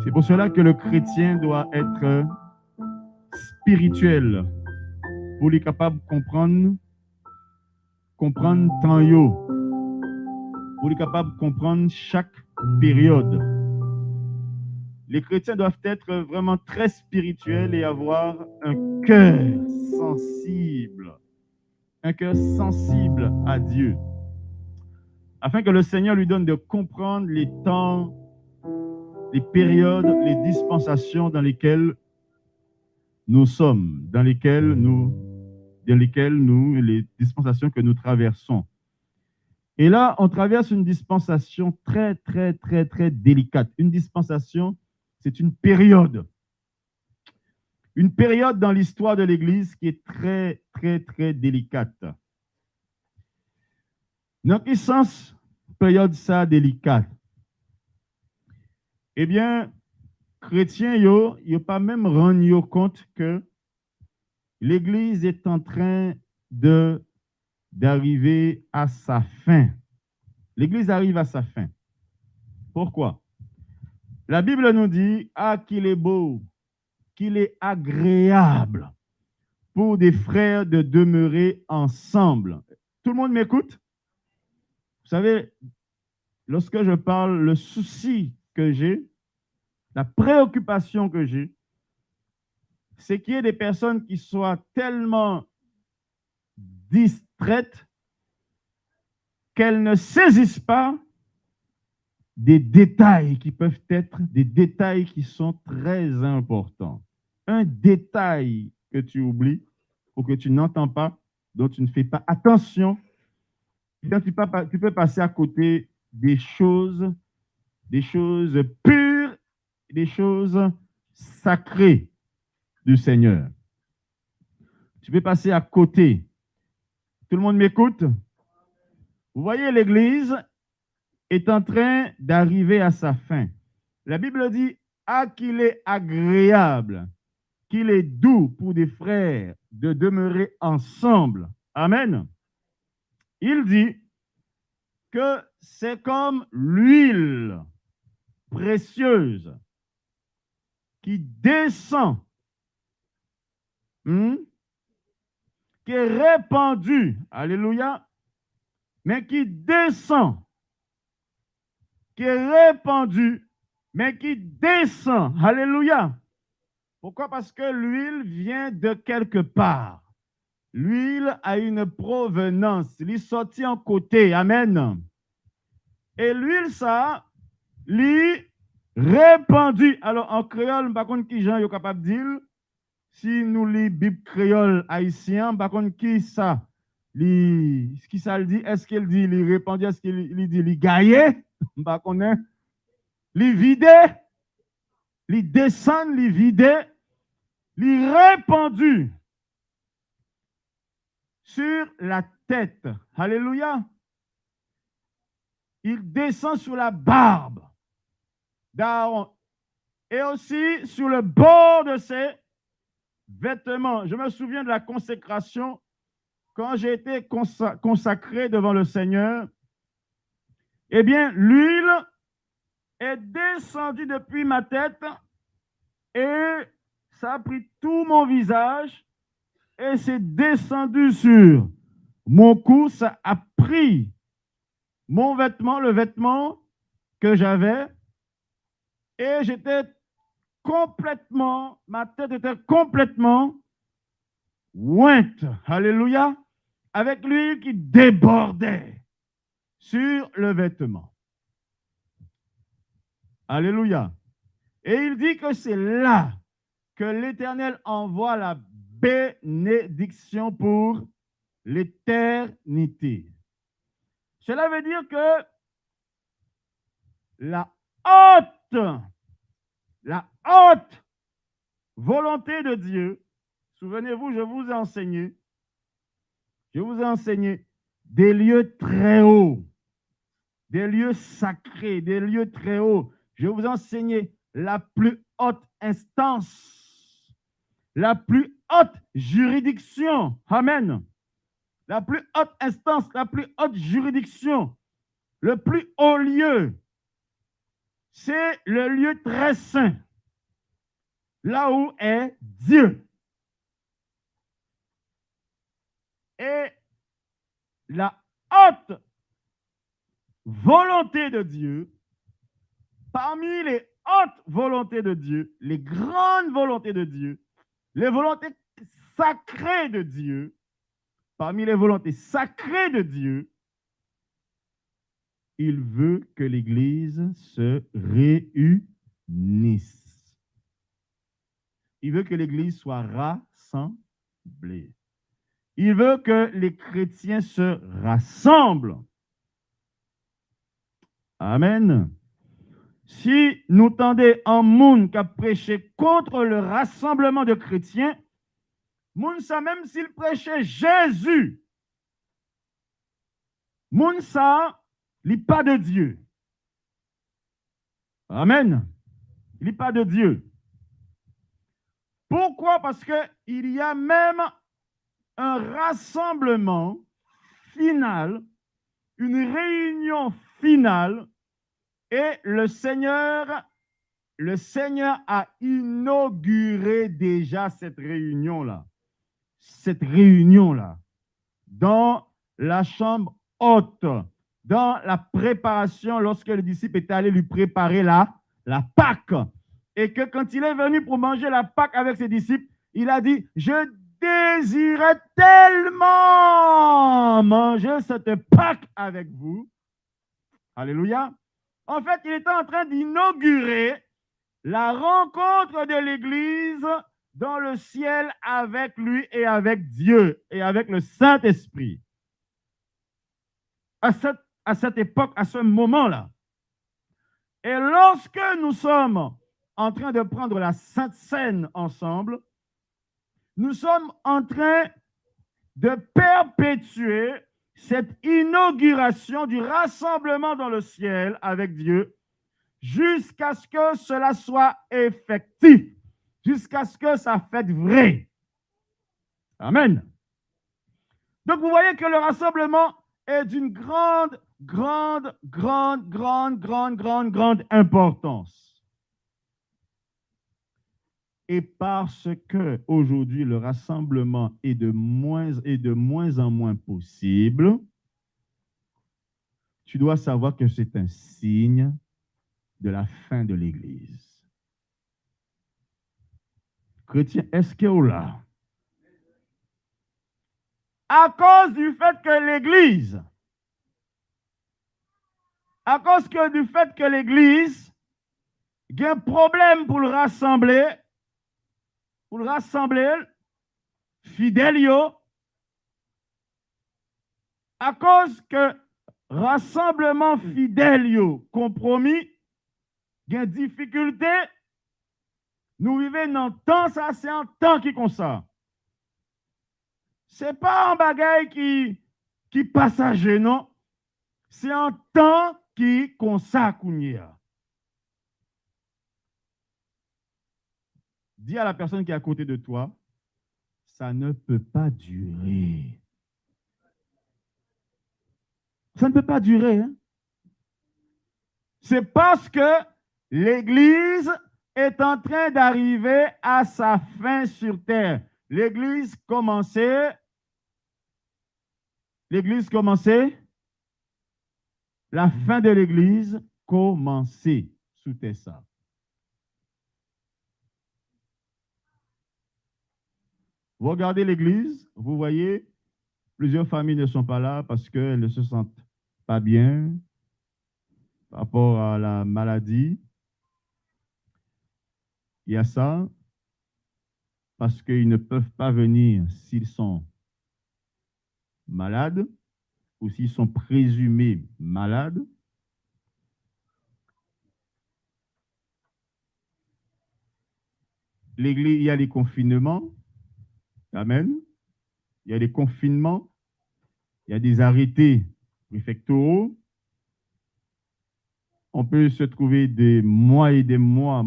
C'est pour cela que le chrétien doit être spirituel pour être capable de comprendre temps yo, pour être capable de comprendre chaque période. Les chrétiens doivent être vraiment très spirituels et avoir sensible, un cœur sensible à Dieu, afin que le Seigneur lui donne de comprendre les temps, les périodes, les dispensations dans lesquelles nous sommes, dans lesquelles nous, les dispensations que nous traversons. Et là, on traverse une dispensation très, très, très, très délicate. Une dispensation, c'est une période. Une période dans l'histoire de l'Église qui est très, très, très délicate. Dans quel sens période ça délicate? Eh bien, chrétiens, yo pas même rendu compte que l'Église est en train d'arriver à sa fin. L'Église arrive à sa fin. Pourquoi? La Bible nous dit qu'il est beau, qu'il est agréable pour des frères de demeurer ensemble. Tout le monde m'écoute? Vous savez, lorsque je parle, le souci que j'ai, la préoccupation que j'ai, c'est qu'il y ait des personnes qui soient tellement distraites qu'elles ne saisissent pas des détails qui peuvent être des détails qui sont très importants. Un détail que tu oublies ou que tu n'entends pas, dont tu ne fais pas attention, tu peux passer à côté des choses pures, des choses sacrées du Seigneur. Tu peux passer à côté. Tout le monde m'écoute? Vous voyez, l'Église est en train d'arriver à sa fin. La Bible dit qu'il est agréable, qu'il est doux pour des frères de demeurer ensemble. Amen. Il dit que c'est comme l'huile précieuse qui descend, qui est répandue, alléluia, mais qui descend, qui est répandue, mais qui descend, alléluia. Pourquoi? Parce que l'huile vient de quelque part. L'huile a une provenance, il est sorti en côté, amen. Et l'huile, ça, l'est répandue. Alors, en créole, par contre, qui Jean est capable de dire, si nous lisons Bible créole haïtien, par contre, qui ça? Qui ça le dit? Est-ce qu'il dit, il répandue, est-ce qu'il dit, il gaillé? Par contre, il vidé, il descend, il vidé, il répandu sur la tête. Alléluia. Il descend sur la barbe d'Aaron et aussi sur le bord de ses vêtements. Je me souviens de la consécration quand j'ai été consacré devant le Seigneur. Eh bien, l'huile est descendue depuis ma tête et ça a pris tout mon visage et c'est descendu sur mon cou. Ça a pris mon vêtement, le vêtement que j'avais, et j'étais complètement, ma tête était complètement ointe, alléluia, avec l'huile qui débordait sur le vêtement. Alléluia. Et il dit que c'est là que l'Éternel envoie la bénédiction pour l'éternité. Cela veut dire que la haute volonté de Dieu, souvenez-vous, je vous ai enseigné des lieux très hauts, des lieux sacrés, des lieux très hauts. Je vous ai enseigné la plus haute instance, la plus haute juridiction. Amen. La plus haute instance, la plus haute juridiction, le plus haut lieu. c'est le lieu très saint, là où est Dieu. Et la haute volonté de Dieu, parmi les hautes volontés de Dieu, les grandes volontés de Dieu, les volontés sacrées de Dieu, parmi les volontés sacrées de Dieu, il veut que l'Église se réunisse. Il veut que l'Église soit rassemblée. Il veut que les chrétiens se rassemblent. Amen. Si nous tendez un monde qui a prêché contre le rassemblement de chrétiens, moun sa même s'il prêchait Jésus, moun sa n'est pas de Dieu. Amen. Il n'est pas de Dieu. Pourquoi? Parce qu'il y a même un rassemblement final, une réunion finale, et le Seigneur a inauguré déjà cette réunion-là. Cette réunion-là, dans la chambre haute, dans la préparation, lorsque le disciple est allé lui préparer la Pâque. Et que quand il est venu pour manger la Pâque avec ses disciples, il a dit, je désirais tellement manger cette Pâque avec vous. Alléluia. En fait, il était en train d'inaugurer la rencontre de l'Église dans le ciel avec lui et avec Dieu et avec le Saint-Esprit. À cette époque, à ce moment-là. Et lorsque nous sommes en train de prendre la Sainte Seine ensemble, nous sommes en train de perpétuer cette inauguration du rassemblement dans le ciel avec Dieu jusqu'à ce que cela soit effectif, jusqu'à ce que ça fasse vrai. Amen. Donc vous voyez que le rassemblement est d'une grande importance. Et parce que aujourd'hui le rassemblement est de moins en moins possible, tu dois savoir que c'est un signe de la fin de l'Église. Chrétien, est-ce que vous là? À cause du fait que l'Église, a un problème pour le rassembler, fidèle, à cause que rassemblement fidèle compromis, il y a difficulté, nous vivons dans temps, ça c'est un temps qui comme ça. C'est pas un bagage qui passager, non. C'est un temps qui consacre. Dis à la personne qui est à côté de toi, ça ne peut pas durer. Ça ne peut pas durer. Hein? C'est parce que l'Église est en train d'arriver à sa fin sur terre. L'Église commençait. La fin de l'Église commençait. Sous ça. Vous regardez l'Église, vous voyez, plusieurs familles ne sont pas là parce qu'elles ne se sentent pas bien par rapport à la maladie. Il y a ça, parce qu'ils ne peuvent pas venir s'ils sont malades ou s'ils sont présumés malades. L'Église, il y a les confinements. Amen. Il y a des confinements. Il y a des arrêtés préfectoraux. On peut se trouver des mois et des mois.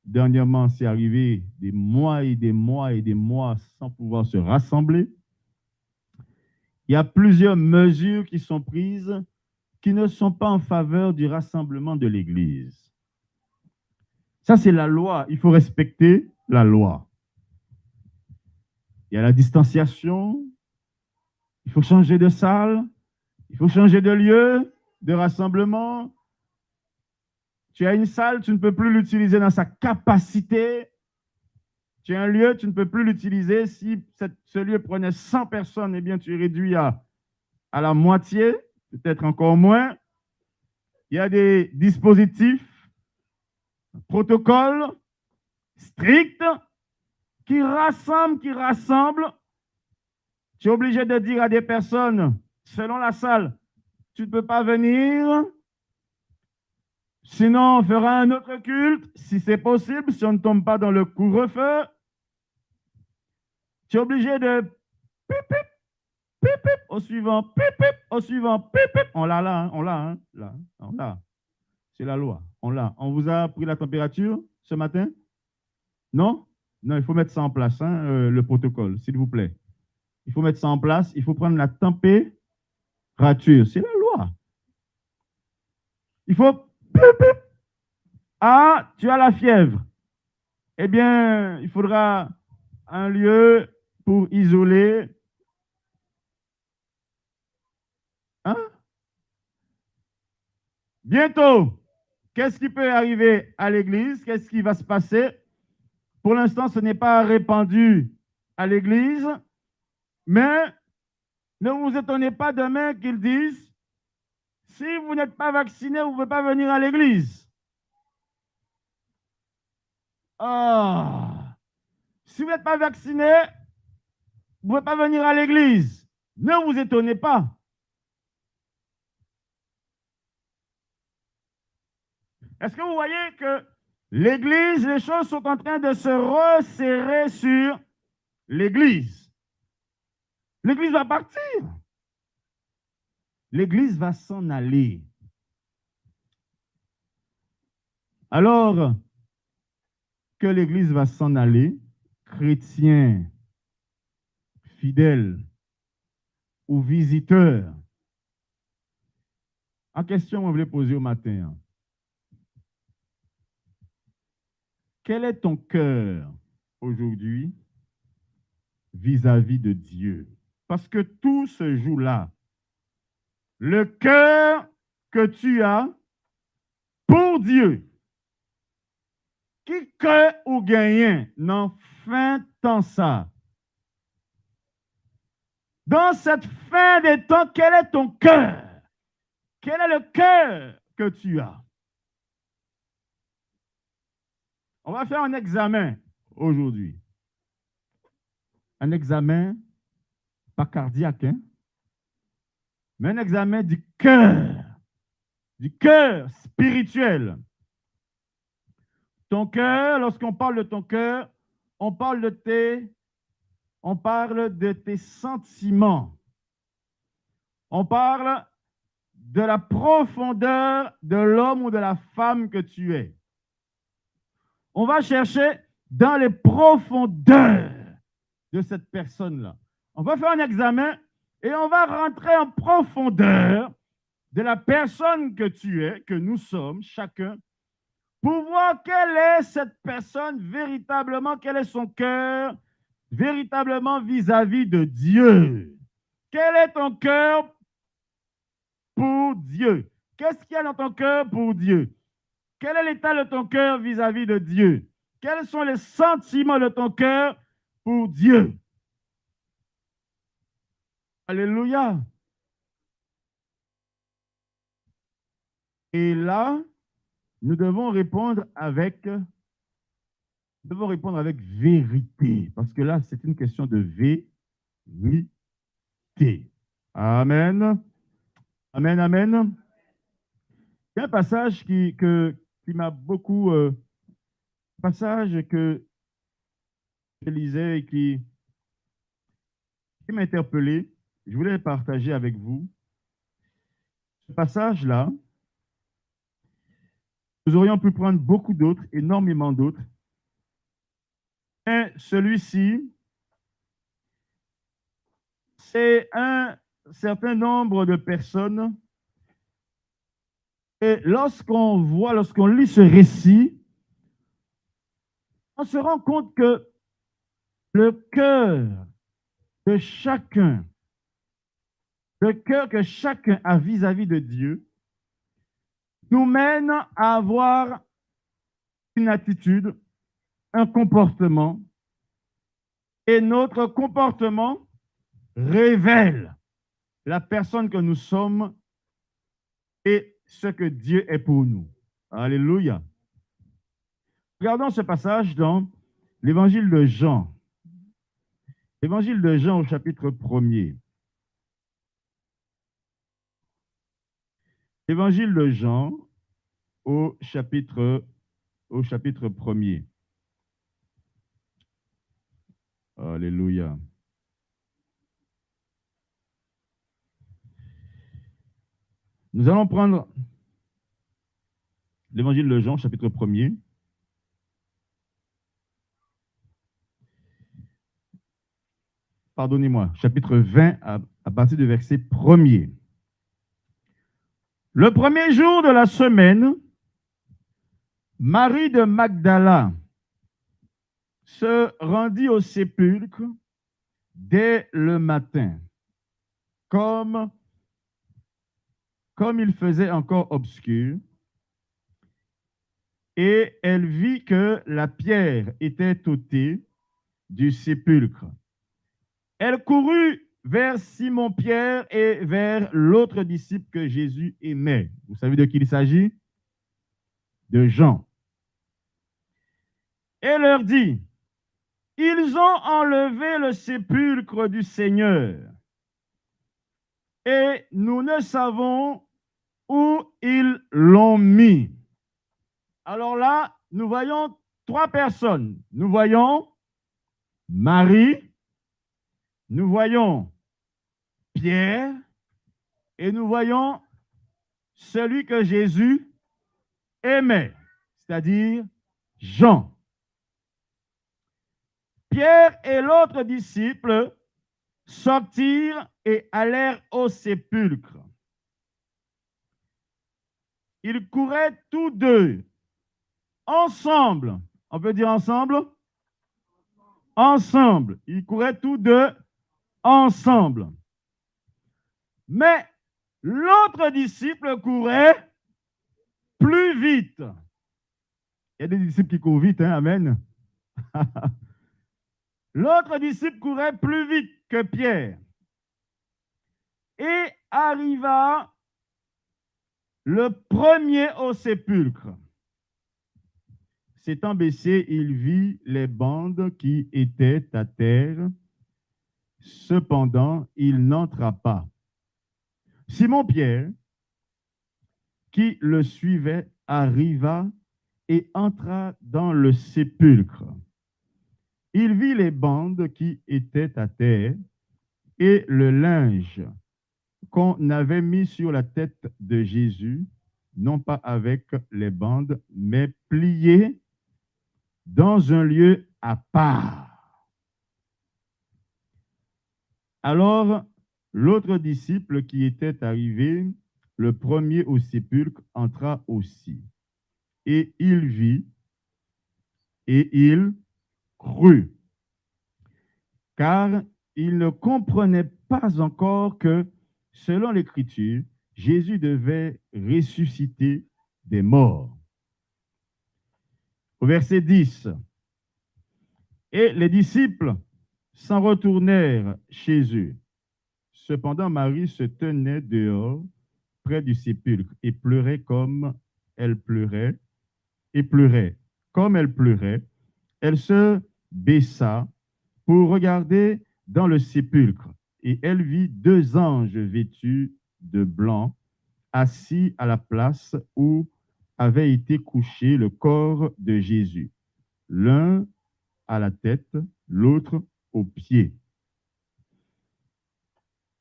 Dernièrement, c'est arrivé des mois et des mois et des mois sans pouvoir se rassembler. Il y a plusieurs mesures qui sont prises qui ne sont pas en faveur du rassemblement de l'Église. Ça, c'est la loi. Il faut respecter la loi. Il y a la distanciation. Il faut changer de salle. Il faut changer de lieu de rassemblement. Tu as une salle, tu ne peux plus l'utiliser dans sa capacité. Tu as un lieu, tu ne peux plus l'utiliser. Si ce lieu prenait 100 personnes, eh bien, tu es réduit à la moitié, peut-être encore moins. Il y a des dispositifs, protocoles stricts qui rassemblent. Tu es obligé de dire à des personnes, selon la salle, tu ne peux pas venir. Sinon, on fera un autre culte, si c'est possible, si on ne tombe pas dans le couvre-feu. Tu es obligé de pip, pip, pip, pip, au suivant, pip, pip, au suivant, pip, pip. On l'a là, hein, on l'a, hein, là, on l'a. C'est la loi, on l'a. On vous a pris la température ce matin? Non? Non, il faut mettre ça en place, hein, le protocole, s'il vous plaît. Il faut mettre ça en place, il faut prendre la température. C'est la loi. Il faut... Pip, pip. Ah, tu as la fièvre. Eh bien, il faudra un lieu pour isoler. Hein? Bientôt, qu'est-ce qui peut arriver à l'Église? Qu'est-ce qui va se passer? Pour l'instant, ce n'est pas répandu à l'Église, mais ne vous étonnez pas demain qu'ils disent, si vous n'êtes pas vacciné, vous ne pouvez pas venir à l'Église. Ah, si vous n'êtes pas vacciné, vous ne pouvez pas venir à l'Église. Ne vous étonnez pas. Est-ce que vous voyez que l'Église, les choses sont en train de se resserrer sur l'Église? L'Église va partir. L'Église va s'en aller. Alors que l'Église va s'en aller, chrétiens, fidèles ou visiteurs, en question, on voulait poser au matin. Quel est ton cœur aujourd'hui vis-à-vis de Dieu? Parce que tout se joue là. Le cœur que tu as pour Dieu. Qui que ou gagnant, non fin tant ça. Dans cette fin des temps, quel est ton cœur? Quel est le cœur que tu as? On va faire un examen aujourd'hui. Un examen, pas cardiaque, hein? Mais un examen du cœur spirituel. Ton cœur, lorsqu'on parle de ton cœur, on parle de tes sentiments. On parle de la profondeur de l'homme ou de la femme que tu es. On va chercher dans les profondeurs de cette personne-là. On va faire un examen et on va rentrer en profondeur de la personne que tu es, que nous sommes, chacun, pour voir quelle est cette personne véritablement, quel est son cœur véritablement vis-à-vis de Dieu. Quel est ton cœur pour Dieu? Qu'est-ce qu'il y a dans ton cœur pour Dieu? Quel est l'état de ton cœur vis-à-vis de Dieu? Quels sont les sentiments de ton cœur pour Dieu? Alléluia. Et là, nous devons répondre avec vérité, parce que là, c'est une question de vérité. Amen. Amen, amen. Il y a un passage qui m'a beaucoup... passage que je lisais et qui m'a interpellé. Je voulais le partager avec vous. Ce passage-là, nous aurions pu prendre beaucoup d'autres, énormément d'autres. Mais celui-ci, c'est un certain nombre de personnes. Et lorsqu'on lit ce récit, on se rend compte que le cœur de chacun, le cœur que chacun a vis-à-vis de Dieu, nous mène à avoir une attitude, un comportement, et notre comportement révèle la personne que nous sommes et ce que Dieu est pour nous. Alléluia. Regardons ce passage dans l'évangile de Jean. L'évangile de Jean au chapitre 1er. L'évangile de Jean au chapitre 1er. Alléluia. Nous allons prendre l'évangile de Jean, chapitre 1er. Pardonnez-moi, chapitre 20 à partir du verset 1er. Le premier jour de la semaine, Marie de Magdala se rendit au sépulcre dès le matin, comme il faisait encore obscur, et elle vit que la pierre était ôtée du sépulcre. Elle courut vers Simon-Pierre et vers l'autre disciple que Jésus aimait. Vous savez de qui il s'agit? De Jean. Et leur dit, ils ont enlevé le sépulcre du Seigneur et nous ne savons où ils l'ont mis. Alors là, nous voyons trois personnes. Nous voyons Marie, nous voyons Pierre et nous voyons celui que Jésus aimait, c'est-à-dire Jean. Pierre et l'autre disciple sortirent et allèrent au sépulcre. Ils couraient tous deux, ensemble. On peut dire ensemble? Ensemble. Ils couraient tous deux, ensemble. Mais l'autre disciple courait plus vite. Il y a des disciples qui courent vite, hein? Amen. L'autre disciple courait plus vite que Pierre et arriva le premier au sépulcre. S'étant baissé, il vit les bandes qui étaient à terre. Cependant, il n'entra pas. Simon-Pierre, qui le suivait, arriva et entra dans le sépulcre. Il vit les bandes qui étaient à terre et le linge qu'on avait mis sur la tête de Jésus, non pas avec les bandes, mais plié dans un lieu à part. Alors, l'autre disciple qui était arrivé, le premier au sépulcre, entra aussi. Et il vit et il crut, car il ne comprenait pas encore que, selon l'Écriture, Jésus devait ressusciter des morts. Au verset 10, et les disciples s'en retournèrent chez eux. Cependant, Marie se tenait dehors, près du sépulcre, et pleurait comme elle pleurait, et pleurait. Comme elle pleurait, elle se baissa pour regarder dans le sépulcre, et elle vit deux anges vêtus de blanc, assis à la place où avait été couché le corps de Jésus, l'un à la tête, l'autre aux pieds.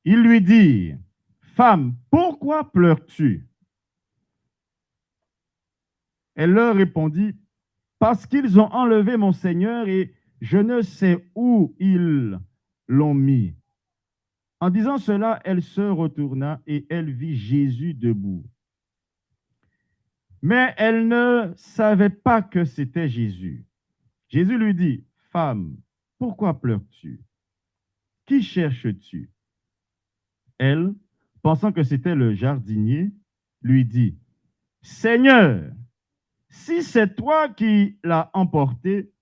Ils lui dirent, « Femme, pourquoi pleures-tu » Elle leur répondit, « Parce qu'ils ont enlevé mon Seigneur et je ne sais où ils l'ont mis. » En disant cela, elle se retourna et elle vit Jésus debout. Mais elle ne savait pas que c'était Jésus. Jésus lui dit, femme, pourquoi pleures-tu? Qui cherches-tu? Elle, pensant que c'était le jardinier, lui dit, Seigneur, si c'est toi qui l'as emporté,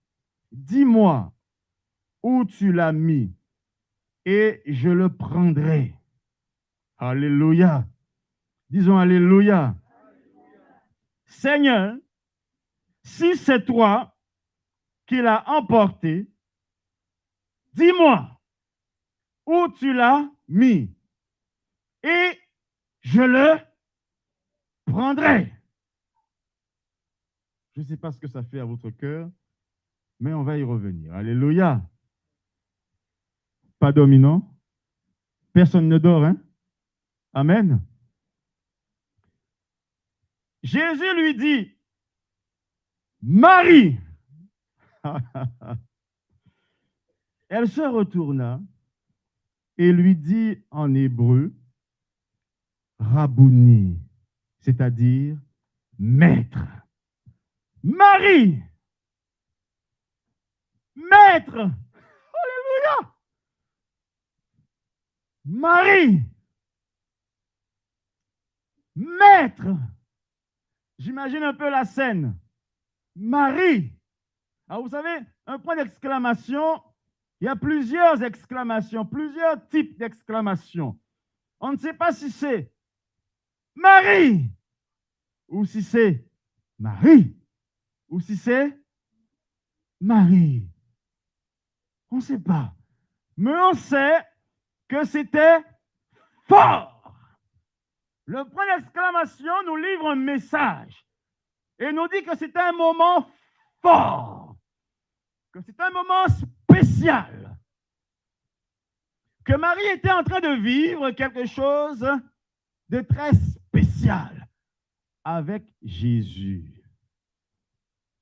dis-moi où tu l'as mis et je le prendrai. Alléluia. Disons Alléluia. Seigneur, si c'est toi qui l'as emporté, dis-moi où tu l'as mis et je le prendrai. Je ne sais pas ce que ça fait à votre cœur, mais on va y revenir. Alléluia. Pas dominant. Personne ne dort, hein? Amen. Jésus lui dit, Marie. Elle se retourna et lui dit en hébreu, Rabouni, c'est-à-dire maître. Marie, maître. Alléluia. Marie, maître. J'imagine un peu la scène. Marie. Alors vous savez, un point d'exclamation, il y a plusieurs exclamations, plusieurs types d'exclamations. On ne sait pas si c'est Marie ou si c'est Marie ou si c'est Marie. On ne sait pas. Mais on sait que c'était fort. Le point d'exclamation nous livre un message et nous dit que c'était un moment fort, que c'était un moment spécial, que Marie était en train de vivre quelque chose de très spécial avec Jésus.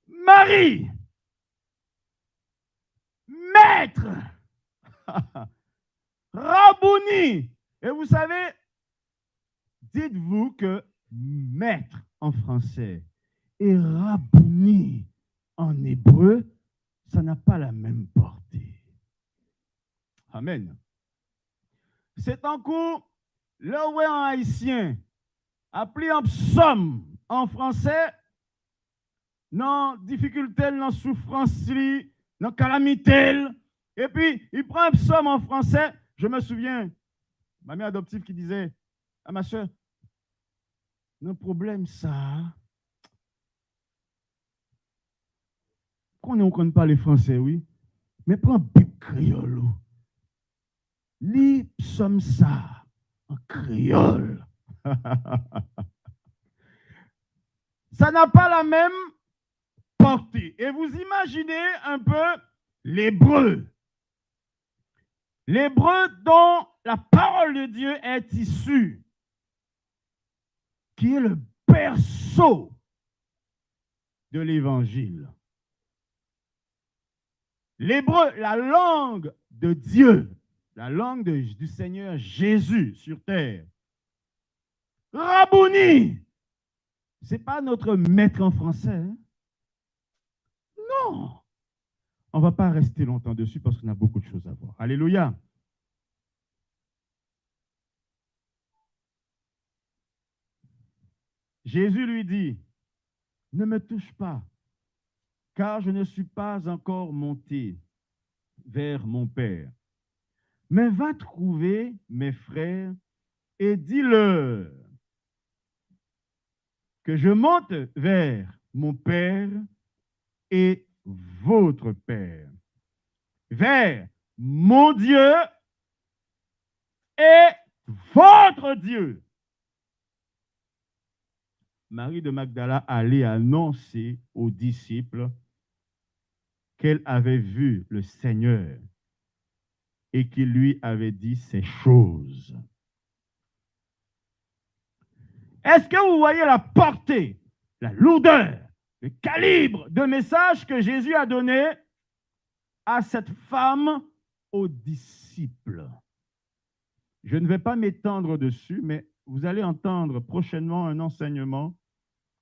Marie, maître, Rabouni. Et vous savez, dites-vous que maître en français et Rabouni en hébreu, ça n'a pas la même portée. Amen. C'est un coup, le ouais en haïtien, appelé en psaume en français, non difficulté, non souffrance, non calamité. Et puis, il prend un psaume en français. Je me souviens, ma mère adoptive qui disait à ma soeur, le problème, ça, qu'on ne connaît pas les Français, oui, mais prends Bible créole. Lis psaume ça en créole. Ça n'a pas la même portée. Et vous imaginez un peu l'hébreu. L'hébreu dont la parole de Dieu est issue, qui est le berceau de l'évangile. L'hébreu, la langue de Dieu, la langue du Seigneur Jésus sur terre. Rabouni, ce n'est pas notre maître en français. Hein? Non. On ne va pas rester longtemps dessus parce qu'on a beaucoup de choses à voir. Alléluia. Jésus lui dit, ne me touche pas, car je ne suis pas encore monté vers mon Père. Mais va trouver mes frères et dis-leur que je monte vers mon Père et votre Père, vers mon Dieu et votre Dieu. Marie de Magdala allait annoncer aux disciples qu'elle avait vu le Seigneur et qu'il lui avait dit ces choses. Est-ce que vous voyez la portée, la lourdeur, le calibre de message que Jésus a donné à cette femme, aux disciples? Je ne vais pas m'étendre dessus, mais vous allez entendre prochainement un enseignement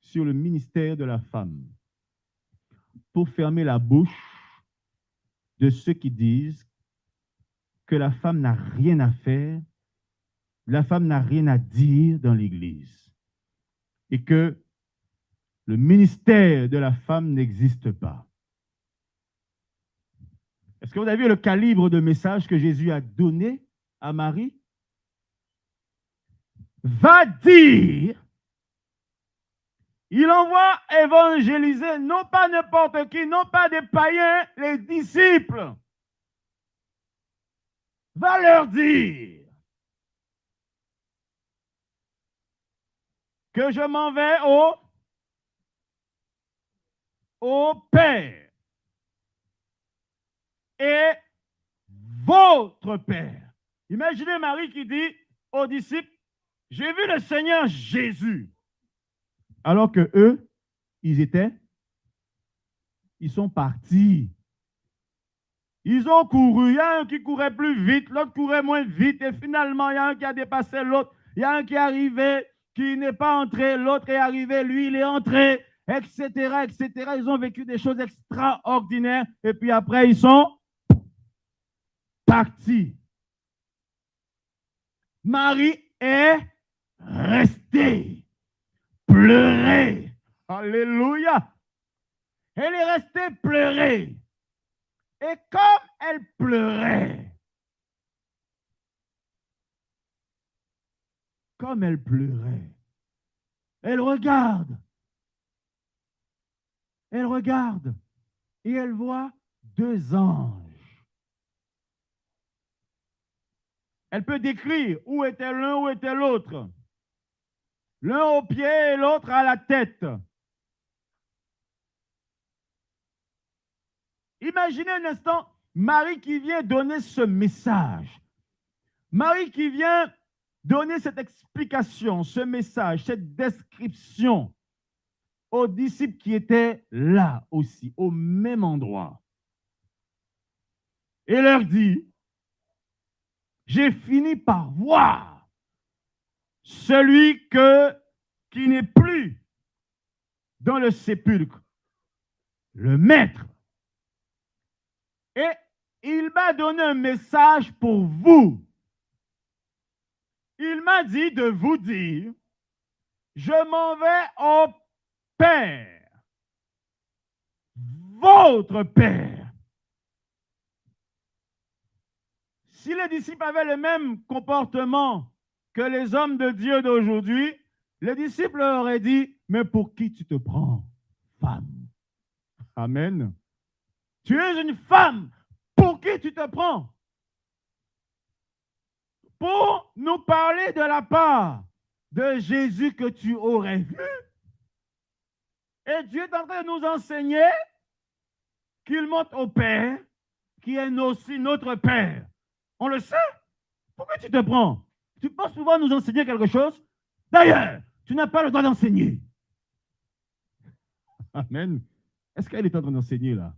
sur le ministère de la femme. Pour fermer la bouche de ceux qui disent que la femme n'a rien à faire, la femme n'a rien à dire dans l'Église et que le ministère de la femme n'existe pas. Est-ce que vous avez vu le calibre de message que Jésus a donné à Marie? Va dire, il envoie évangéliser, non pas n'importe qui, non pas des païens, les disciples. Va leur dire que je m'en vais au Père et votre Père. Imaginez Marie qui dit aux disciples, j'ai vu le Seigneur Jésus. Alors que eux, ils sont partis. Ils ont couru. Il y a un qui courait plus vite, l'autre courait moins vite. Et finalement, il y a un qui a dépassé l'autre. Il y a un qui est arrivé, qui n'est pas entré. L'autre est arrivé, lui, il est entré, etc., etc. Ils ont vécu des choses extraordinaires. Et puis après, ils sont partis. Marie est restée, pleurer. Alléluia. Elle est restée pleurer. Et comme elle pleurait, elle regarde et elle voit deux anges. Elle peut décrire où était l'un, où était l'autre. L'un au pied et l'autre à la tête. Imaginez un instant Marie qui vient donner ce message. Marie qui vient donner cette explication, ce message, cette description aux disciples qui étaient là aussi, au même endroit. Et leur dit, j'ai fini par voir celui qui n'est plus dans le sépulcre, le Maître. Et il m'a donné un message pour vous. Il m'a dit de vous dire, je m'en vais au Père, votre Père. Si les disciples avaient le même comportement que les hommes de Dieu d'aujourd'hui, les disciples auraient dit, mais pour qui tu te prends, femme? Amen. Tu es une femme, pour qui tu te prends? Pour nous parler de la part de Jésus que tu aurais vu. Et Dieu est en train de nous enseigner qu'il monte au Père, qui est aussi notre Père. On le sait. Pourquoi tu te prends? Tu penses pouvoir nous enseigner quelque chose? D'ailleurs, tu n'as pas le droit d'enseigner. Amen. Est-ce qu'elle est en train d'enseigner là?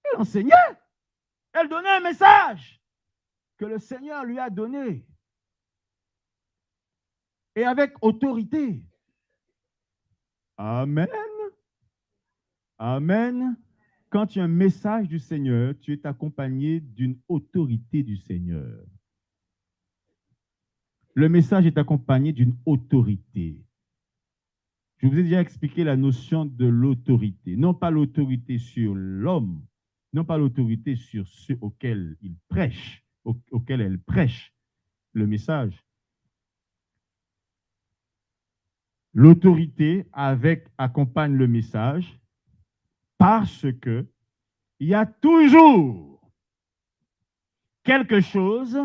Elle enseignait. Elle donnait un message que le Seigneur lui a donné. Et avec autorité. Amen. Amen. Quand tu as un message du Seigneur, tu es accompagné d'une autorité du Seigneur. Le message est accompagné d'une autorité. Je vous ai déjà expliqué la notion de l'autorité. Non pas l'autorité sur l'homme, non pas l'autorité sur ceux auxquels il prêche, auxquels elle prêche le message. L'autorité accompagne le message parce que il y a toujours quelque chose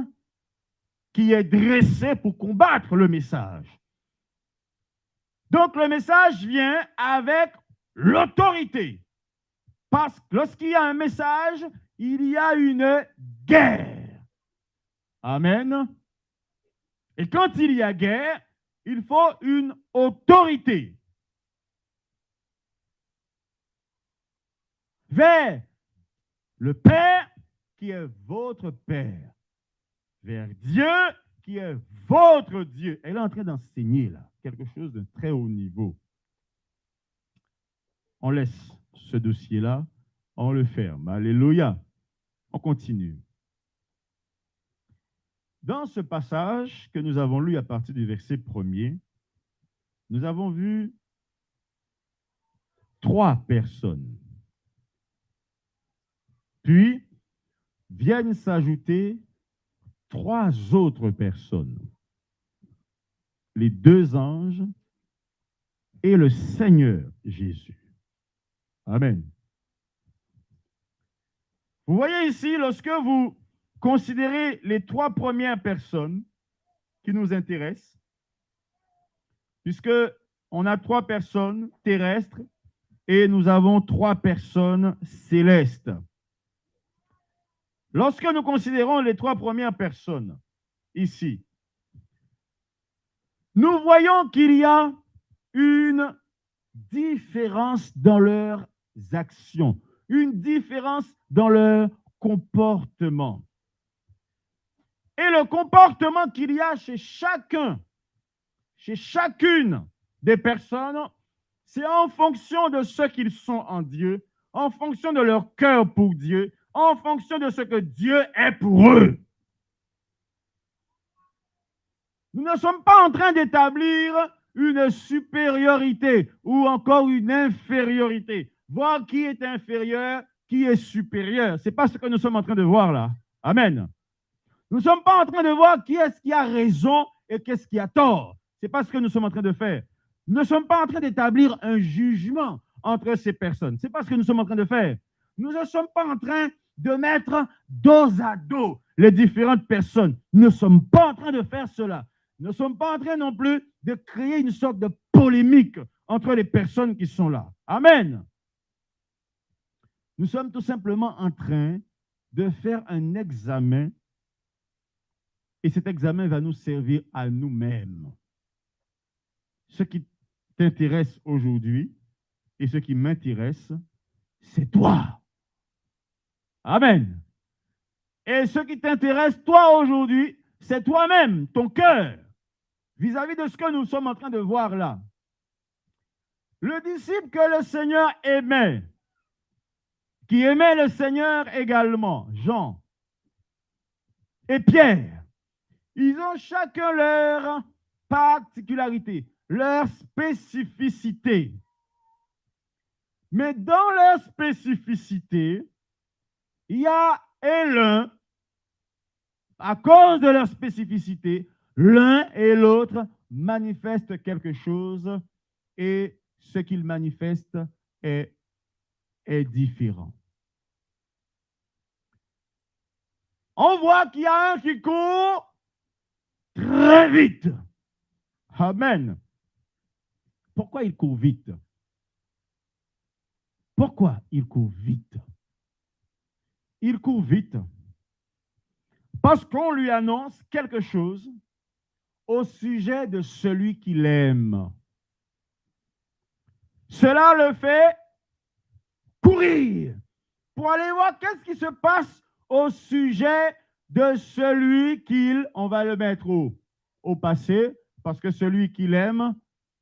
qui est dressé pour combattre le message. Donc le message vient avec l'autorité. Parce que lorsqu'il y a un message, il y a une guerre. Amen. Et quand il y a guerre, il faut une autorité. Vers le Père qui est votre Père. Vers Dieu qui est votre Dieu. Elle est en train d'enseigner là, quelque chose de très haut niveau. On laisse ce dossier-là, on le ferme. Alléluia. On continue. Dans ce passage que nous avons lu à partir du verset 1er, nous avons vu 3 personnes. Puis viennent s'ajouter 3 autres personnes. Les 2 anges et le Seigneur Jésus. Amen. Vous voyez ici, lorsque vous considérez les 3 premières personnes qui nous intéressent, puisque on a 3 personnes terrestres et nous avons 3 personnes célestes. Lorsque nous considérons les 3 premières personnes ici, nous voyons qu'il y a une différence dans leurs actions, une différence dans leur comportement. Et le comportement qu'il y a chez chacune des personnes, c'est en fonction de ce qu'ils sont en Dieu, en fonction de leur cœur pour Dieu, en fonction de ce que Dieu est pour eux. Nous ne sommes pas en train d'établir une supériorité ou encore une infériorité. Voir qui est inférieur, qui est supérieur. Ce n'est pas ce que nous sommes en train de voir là. Amen. Nous ne sommes pas en train de voir qui est-ce qui a raison et qu'est-ce qui a tort. Ce n'est pas ce que nous sommes en train de faire. Nous ne sommes pas en train d'établir un jugement entre ces personnes. Ce n'est pas ce que nous sommes en train de faire. Nous ne sommes pas en train de mettre dos à dos les différentes personnes. Nous ne sommes pas en train de faire cela. Nous ne sommes pas en train non plus de créer une sorte de polémique entre les personnes qui sont là. Amen. Nous sommes tout simplement en train de faire un examen et cet examen va nous servir à nous-mêmes. Ce qui t'intéresse aujourd'hui et ce qui m'intéresse, c'est toi. Amen. Et ce qui t'intéresse, toi, aujourd'hui, c'est toi-même, ton cœur, vis-à-vis de ce que nous sommes en train de voir là. Le disciple que le Seigneur aimait, qui aimait le Seigneur également, Jean et Pierre, ils ont chacun leur particularité, leur spécificité. Mais dans leur spécificité, il y a l'un, à cause de leur spécificité, l'un et l'autre manifestent quelque chose et ce qu'ils manifestent est différent. On voit qu'il y a un qui court très vite. Amen. Pourquoi il court vite? Pourquoi il court vite? Il court vite parce qu'on lui annonce quelque chose au sujet de celui qu'il aime. Cela le fait courir pour aller voir qu'est-ce qui se passe au sujet de celui on va le mettre au passé, parce que celui qu'il aime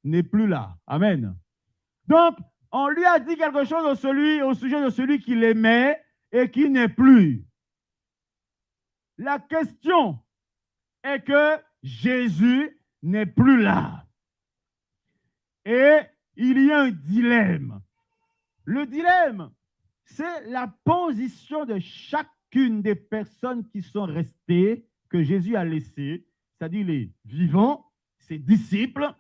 n'est plus là. Amen. Donc, on lui a dit quelque chose au sujet de celui qu'il aimait et qui n'est plus. La question est que Jésus n'est plus là. Et il y a un dilemme. Le dilemme, c'est la position de chacune des personnes qui sont restées, que Jésus a laissées, c'est-à-dire les vivants, ses disciples.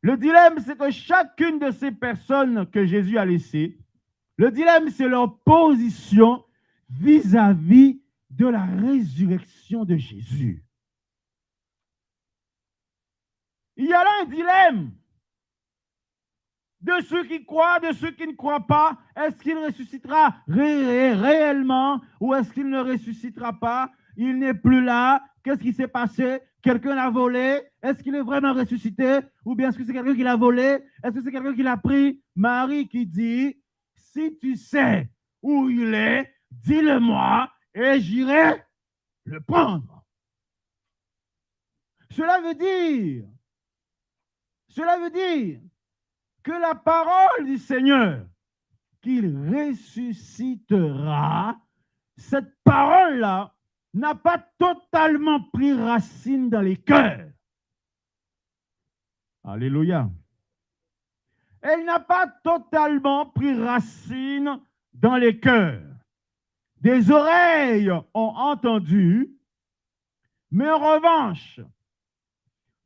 Le dilemme, c'est que chacune de ces personnes que Jésus a laissées, le dilemme, c'est leur position vis-à-vis de la résurrection de Jésus. Il y a là un dilemme de ceux qui croient, de ceux qui ne croient pas. Est-ce qu'il ressuscitera réellement ou est-ce qu'il ne ressuscitera pas? Il n'est plus là. Qu'est-ce qui s'est passé? Quelqu'un l'a volé? Est-ce qu'il est vraiment ressuscité? Ou bien est-ce que c'est quelqu'un qui l'a volé? Est-ce que c'est quelqu'un qui l'a pris? Marie qui dit, si tu sais où il est, dis-le-moi et j'irai le prendre. Cela veut dire que la parole du Seigneur, qu'il ressuscitera, cette parole-là n'a pas totalement pris racine dans les cœurs. Alléluia. Elle n'a pas totalement pris racine dans les cœurs. Des oreilles ont entendu, mais en revanche,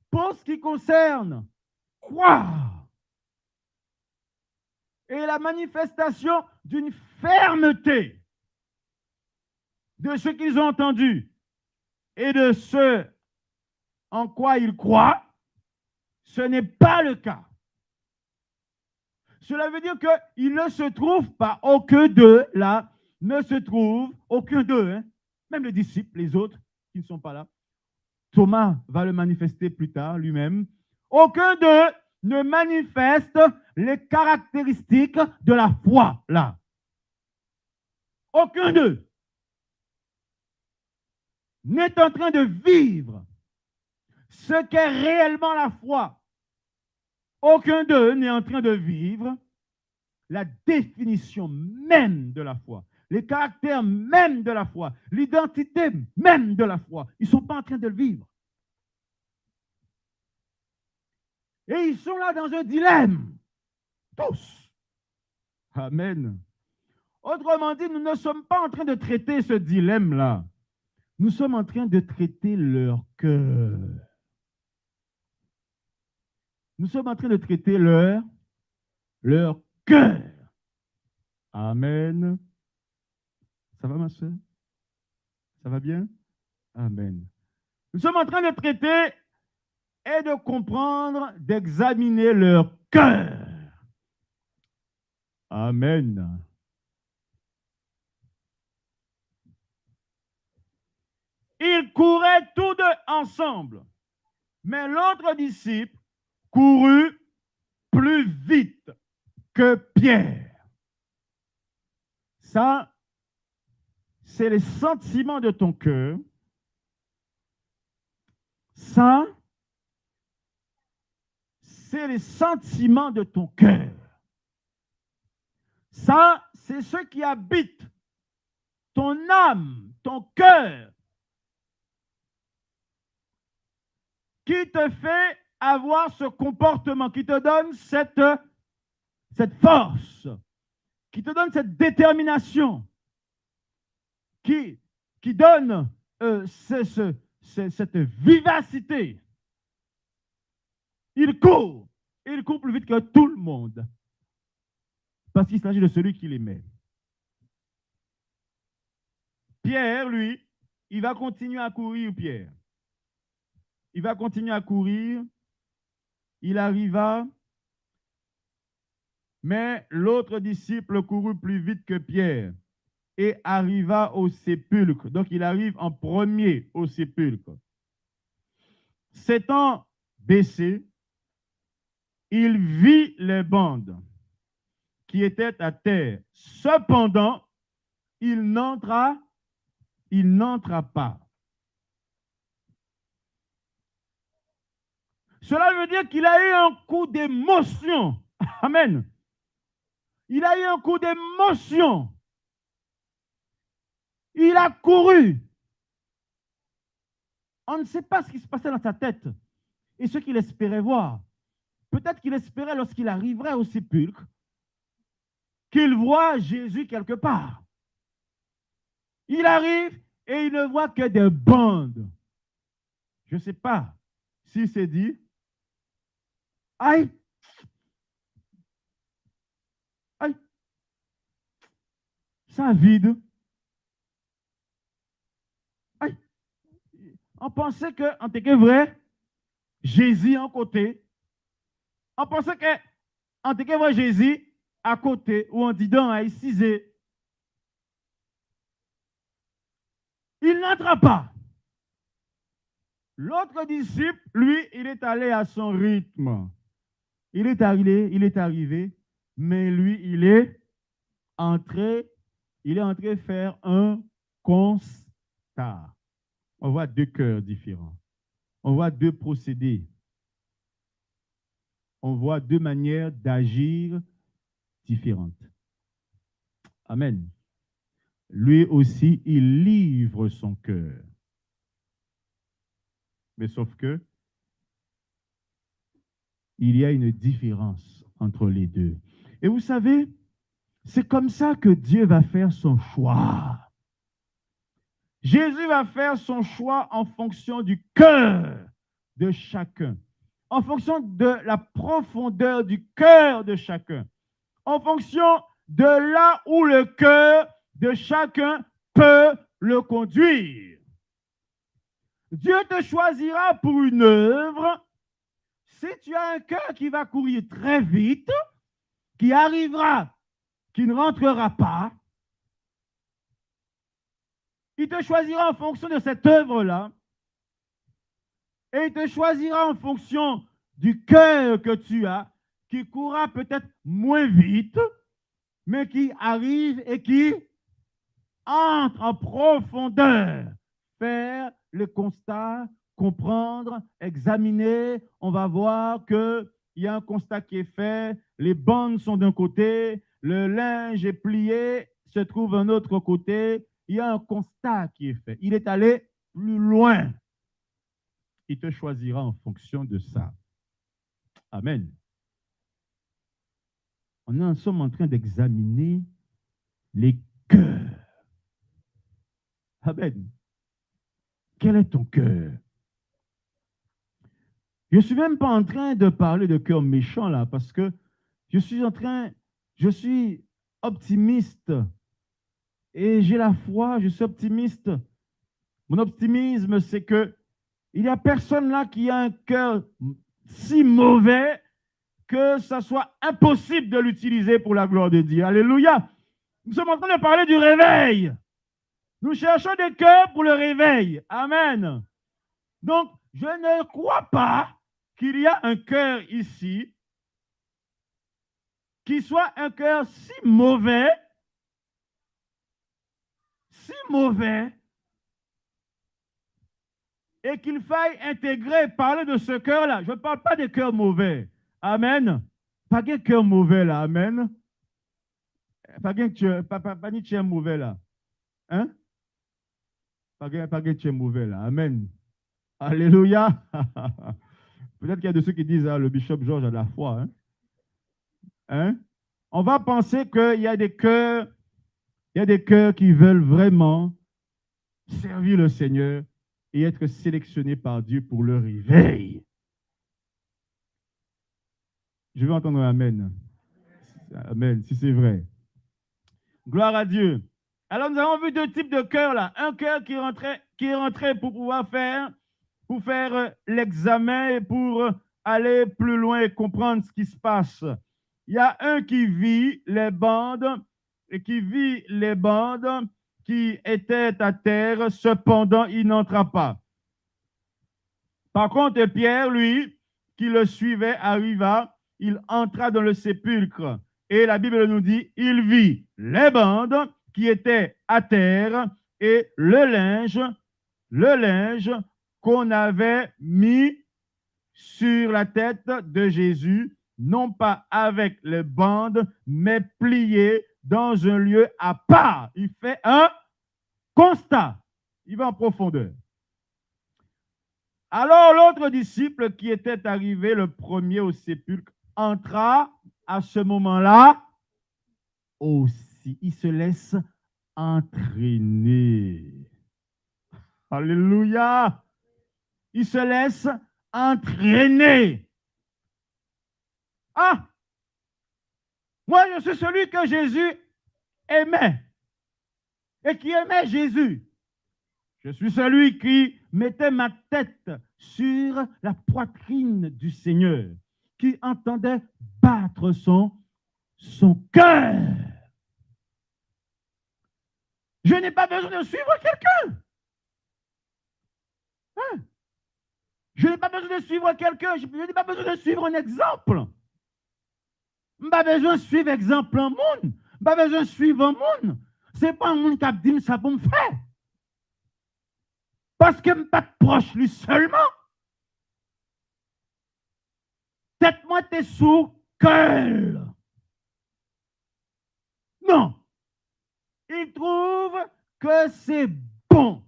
pour ce qui concerne croire et la manifestation d'une fermeté de ce qu'ils ont entendu et de ce en quoi ils croient, ce n'est pas le cas. Cela veut dire qu'il ne se trouve pas, aucun d'eux là, ne se trouve, aucun d'eux, hein, même les disciples, les autres qui ne sont pas là. Thomas va le manifester plus tard lui-même. Aucun d'eux ne manifeste les caractéristiques de la foi là. Aucun d'eux n'est en train de vivre ce qu'est réellement la foi. Aucun d'eux n'est en train de vivre la définition même de la foi, les caractères même de la foi, l'identité même de la foi. Ils ne sont pas en train de le vivre. Et ils sont là dans un dilemme. Tous. Amen. Autrement dit, nous ne sommes pas en train de traiter ce dilemme-là. Nous sommes en train de traiter leur cœur. Nous sommes en train de traiter leur cœur. Amen. Ça va, ma soeur? Ça va bien? Amen. Nous sommes en train de traiter et de comprendre, d'examiner leur cœur. Amen. Ils couraient tous deux ensemble, mais l'autre disciple courut plus vite que Pierre. Ça, c'est les sentiments de ton cœur. Ça, c'est les sentiments de ton cœur. Ça, c'est ce qui habite ton âme, ton cœur, qui te fait avoir ce comportement, qui te donne cette force, qui te donne cette détermination, qui donne cette vivacité. Il court plus vite que tout le monde, parce qu'il s'agit de celui qui l'aimait. Pierre, lui, il va continuer à courir, Pierre. Il va continuer à courir. Il arriva, mais l'autre disciple courut plus vite que Pierre et arriva au sépulcre. Donc, il arrive en premier au sépulcre. S'étant baissé, il vit les bandes qui étaient à terre. Cependant, il n'entra pas. Cela veut dire qu'il a eu un coup d'émotion. Amen. Il a eu un coup d'émotion. Il a couru. On ne sait pas ce qui se passait dans sa tête et ce qu'il espérait voir. Peut-être qu'il espérait, lorsqu'il arriverait au sépulcre, qu'il voit Jésus quelque part. Il arrive et il ne voit que des bandes. Je ne sais pas s'il s'est dit, aïe, aïe, ça vide. Aïe. On pensait qu'en était vrai, Jésus en côté. On pensait qu'en était vrai, Jésus à côté, ou en disant à Cisé. Il n'entra pas. L'autre disciple, lui, il est allé à son rythme. Il est arrivé, mais lui, il est entré faire un constat. On voit deux cœurs différents. On voit deux procédés. On voit deux manières d'agir différentes. Amen. lui aussi, il livre son cœur. Mais sauf que, il y a une différence entre les deux. Et vous savez, c'est comme ça que Dieu va faire son choix. Jésus va faire son choix en fonction du cœur de chacun, en fonction de la profondeur du cœur de chacun, en fonction de là où le cœur de chacun peut le conduire. Dieu te choisira pour une œuvre si tu as un cœur qui va courir très vite, qui arrivera, qui ne rentrera pas. Il te choisira en fonction de cette œuvre-là. Et il te choisira en fonction du cœur que tu as, qui courra peut-être moins vite, mais qui arrive et qui entre en profondeur. Faire le constat, comprendre, examiner. On va voir qu'il y a un constat qui est fait. Les bandes sont d'un côté, le linge est plié, se trouve un autre côté. Il y a un constat qui est fait. Il est allé plus loin. Il te choisira en fonction de ça. Amen. On est en train d'examiner les cœurs. Amen. Quel est ton cœur? Je ne suis même pas en train de parler de cœur méchant là, parce que je suis optimiste et j'ai la foi, je suis optimiste. Mon optimisme, c'est que il n'y a personne là qui a un cœur si mauvais que ça soit impossible de l'utiliser pour la gloire de Dieu. Alléluia. Nous sommes en train de parler du réveil. Nous cherchons des cœurs pour le réveil. Amen. Donc, je ne crois pas qu'il y a un cœur ici qui soit un cœur si mauvais, et qu'il faille intégrer, parler de ce cœur-là. Je ne parle pas des cœurs mauvais. Amen. Pas de cœur mauvais là. Amen. Pas de cœur mauvais là. Hein? Pas de cœur mauvais là. Amen. Alléluia. Peut-être qu'il y a de ceux qui disent, le bishop Georges a de la foi. Hein? Hein? On va penser qu'il y a des cœurs, qui veulent vraiment servir le Seigneur et être sélectionnés par Dieu pour le réveil. Je vais entendre un amen. Amen, si c'est vrai. Gloire à Dieu. Alors, nous avons vu deux types de cœurs là. Un cœur qui est rentré pour pouvoir faire l'examen et pour aller plus loin et comprendre ce qui se passe. Il y a un qui vit les bandes qui étaient à terre, cependant il n'entra pas. Par contre, Pierre, lui, qui le suivait, arriva, il entra dans le sépulcre. Et la Bible nous dit, il vit les bandes qui étaient à terre et le linge qu'on avait mis sur la tête de Jésus, non pas avec les bandes, mais plié dans un lieu à part. Il fait un constat. Il va en profondeur. Alors l'autre disciple qui était arrivé le premier au sépulcre entra à ce moment-là aussi. Il se laisse entraîner. Alléluia. Il se laisse entraîner. Ah! Moi, je suis celui que Jésus aimait et qui aimait Jésus. Je suis celui qui mettait ma tête sur la poitrine du Seigneur, qui entendait battre son cœur. Je n'ai pas besoin de suivre quelqu'un. Hein? Je n'ai pas besoin de suivre quelqu'un. Je n'ai pas besoin de suivre un exemple. Je n'ai pas besoin de suivre exemple en monde. Je n'ai pas besoin de suivre un monde. Ce n'est pas un monde qui a dit ça pour me faire. Parce que je ne suis pas proche lui seulement. Tête-moi tes sous cœur. Non. Il il trouve que c'est bon,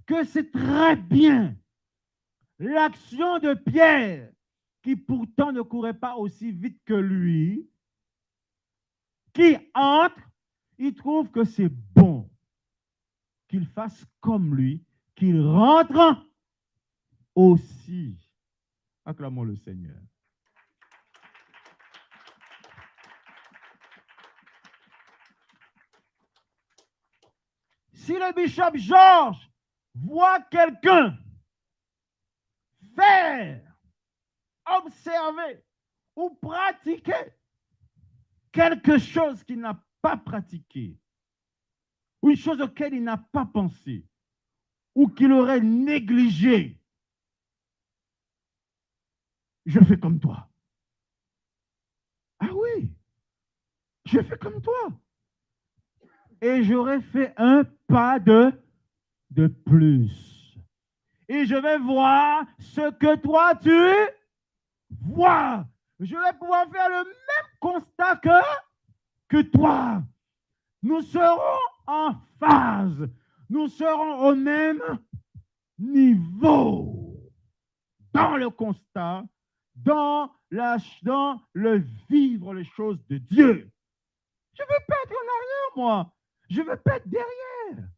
que c'est très bien. L'action de Pierre, qui pourtant ne courait pas aussi vite que lui, qui entre, il trouve que c'est bon qu'il fasse comme lui, qu'il rentre aussi. Acclamons le Seigneur. Si le bishop Georges voit quelqu'un faire, observer ou pratiquer quelque chose qu'il n'a pas pratiqué, ou une chose auquel il n'a pas pensé, ou qu'il aurait négligé, je fais comme toi. Ah oui, je fais comme toi. Et j'aurais fait un pas de plus. Et je vais voir ce que toi tu vois. Je vais pouvoir faire le même constat que toi. Nous serons en phase. Nous serons au même niveau. Dans le constat, dans le vivre les choses de Dieu. Je ne veux pas être en arrière, moi. Je veux pas être derrière.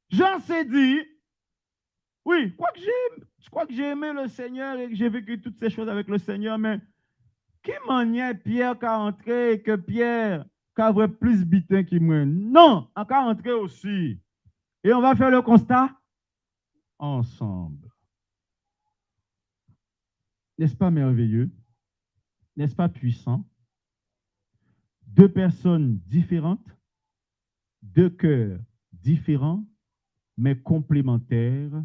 Jean s'est dit, oui, je crois que j'ai aimé le Seigneur et que j'ai vécu toutes ces choses avec le Seigneur, mais qui manière Pierre qu'a entré et que Pierre qu'a vrai plus bitin que moi? Non, on qu'a entré aussi. Et on va faire le constat ensemble. N'est-ce pas merveilleux? N'est-ce pas puissant? Deux personnes différentes, deux cœurs différents, mais complémentaires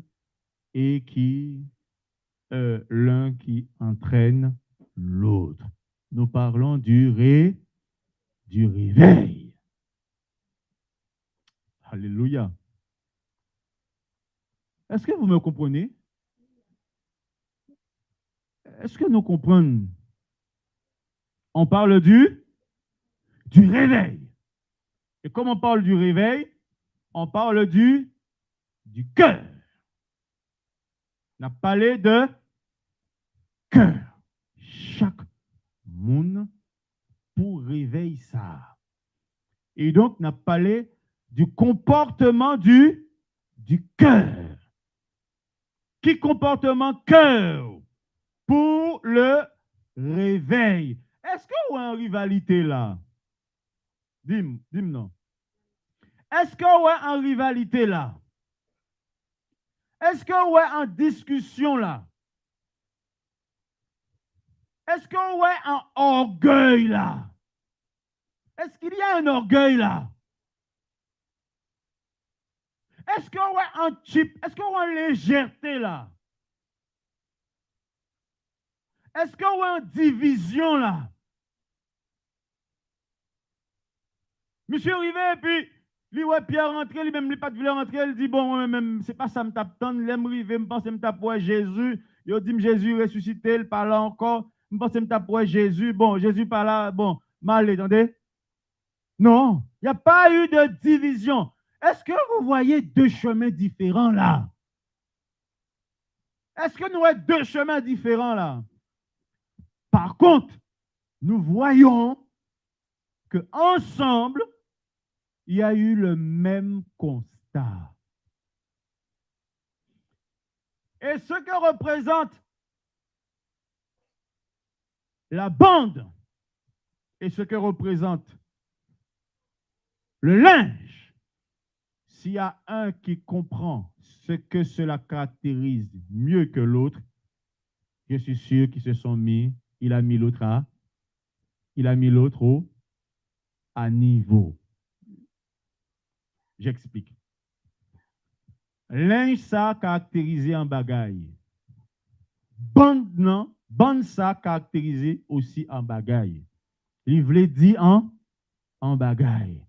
et qui, l'un qui entraîne l'autre. Nous parlons du réveil. Alléluia. Est-ce que vous me comprenez? Est-ce que nous comprenons? On parle du réveil. Et comme on parle du réveil, on parle du cœur. On a parlé de cœur. Chaque monde pour réveiller ça. Et donc, on a parlé du comportement du cœur. Qui comportement cœur pour le réveil? Est-ce qu'on a une rivalité là? Dis-moi non. Est-ce qu'on a une rivalité là? Est-ce qu'on a une discussion là? Est-ce qu'on a un orgueil là? Est-ce qu'il y a un orgueil là? Est-ce qu'on a un type? Est-ce qu'on a une légèreté là? Est-ce qu'on a une division là? Monsieur arrivé et puis, lui, ouais, Pierre rentré, lui-même, il pas de vouloir rentrer, il dit, bon, moi-même, c'est pas ça, me tape tant, l'aime arrivé, me pense, me tape ouais, Jésus, il dit, Jésus ressuscité, il parle encore, me pense, me tape ouais, Jésus, bon, Jésus parle là, bon, mal, attendez. Non, il n'y a pas eu de division. Est-ce que vous voyez deux chemins différents là? Est-ce que nous avons deux chemins différents là? Par contre, nous voyons que ensemble, il y a eu le même constat. Et ce que représente la bande et ce que représente le linge, s'il y a un qui comprend ce que cela caractérise mieux que l'autre, je suis sûr qu'ils se sont mis, il a mis l'autre à niveau. J'explique. Linge ça caractérisé en bagaille. Bande non, bande ça caractérisé aussi en bagaille. Il voulait dire en bagaille.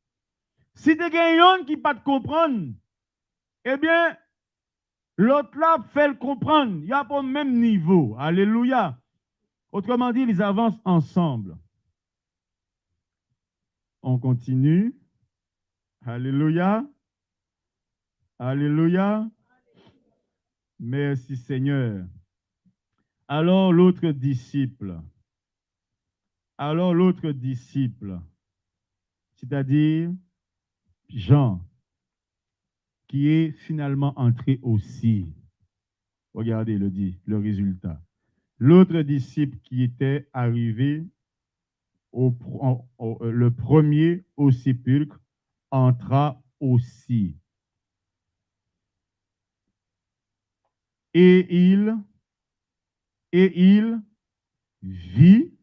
Si tu as un qui ne pas te comprendre, eh bien, l'autre là fait le comprendre. Il n'y a pas le même niveau. Alléluia. Autrement dit, ils avancent ensemble. On continue. Alléluia. Alléluia. Merci Seigneur. Alors l'autre disciple, c'est-à-dire Jean, qui est finalement entré aussi. Regardez le résultat. L'autre disciple qui était arrivé, le premier au sépulcre, entra aussi. Et il vit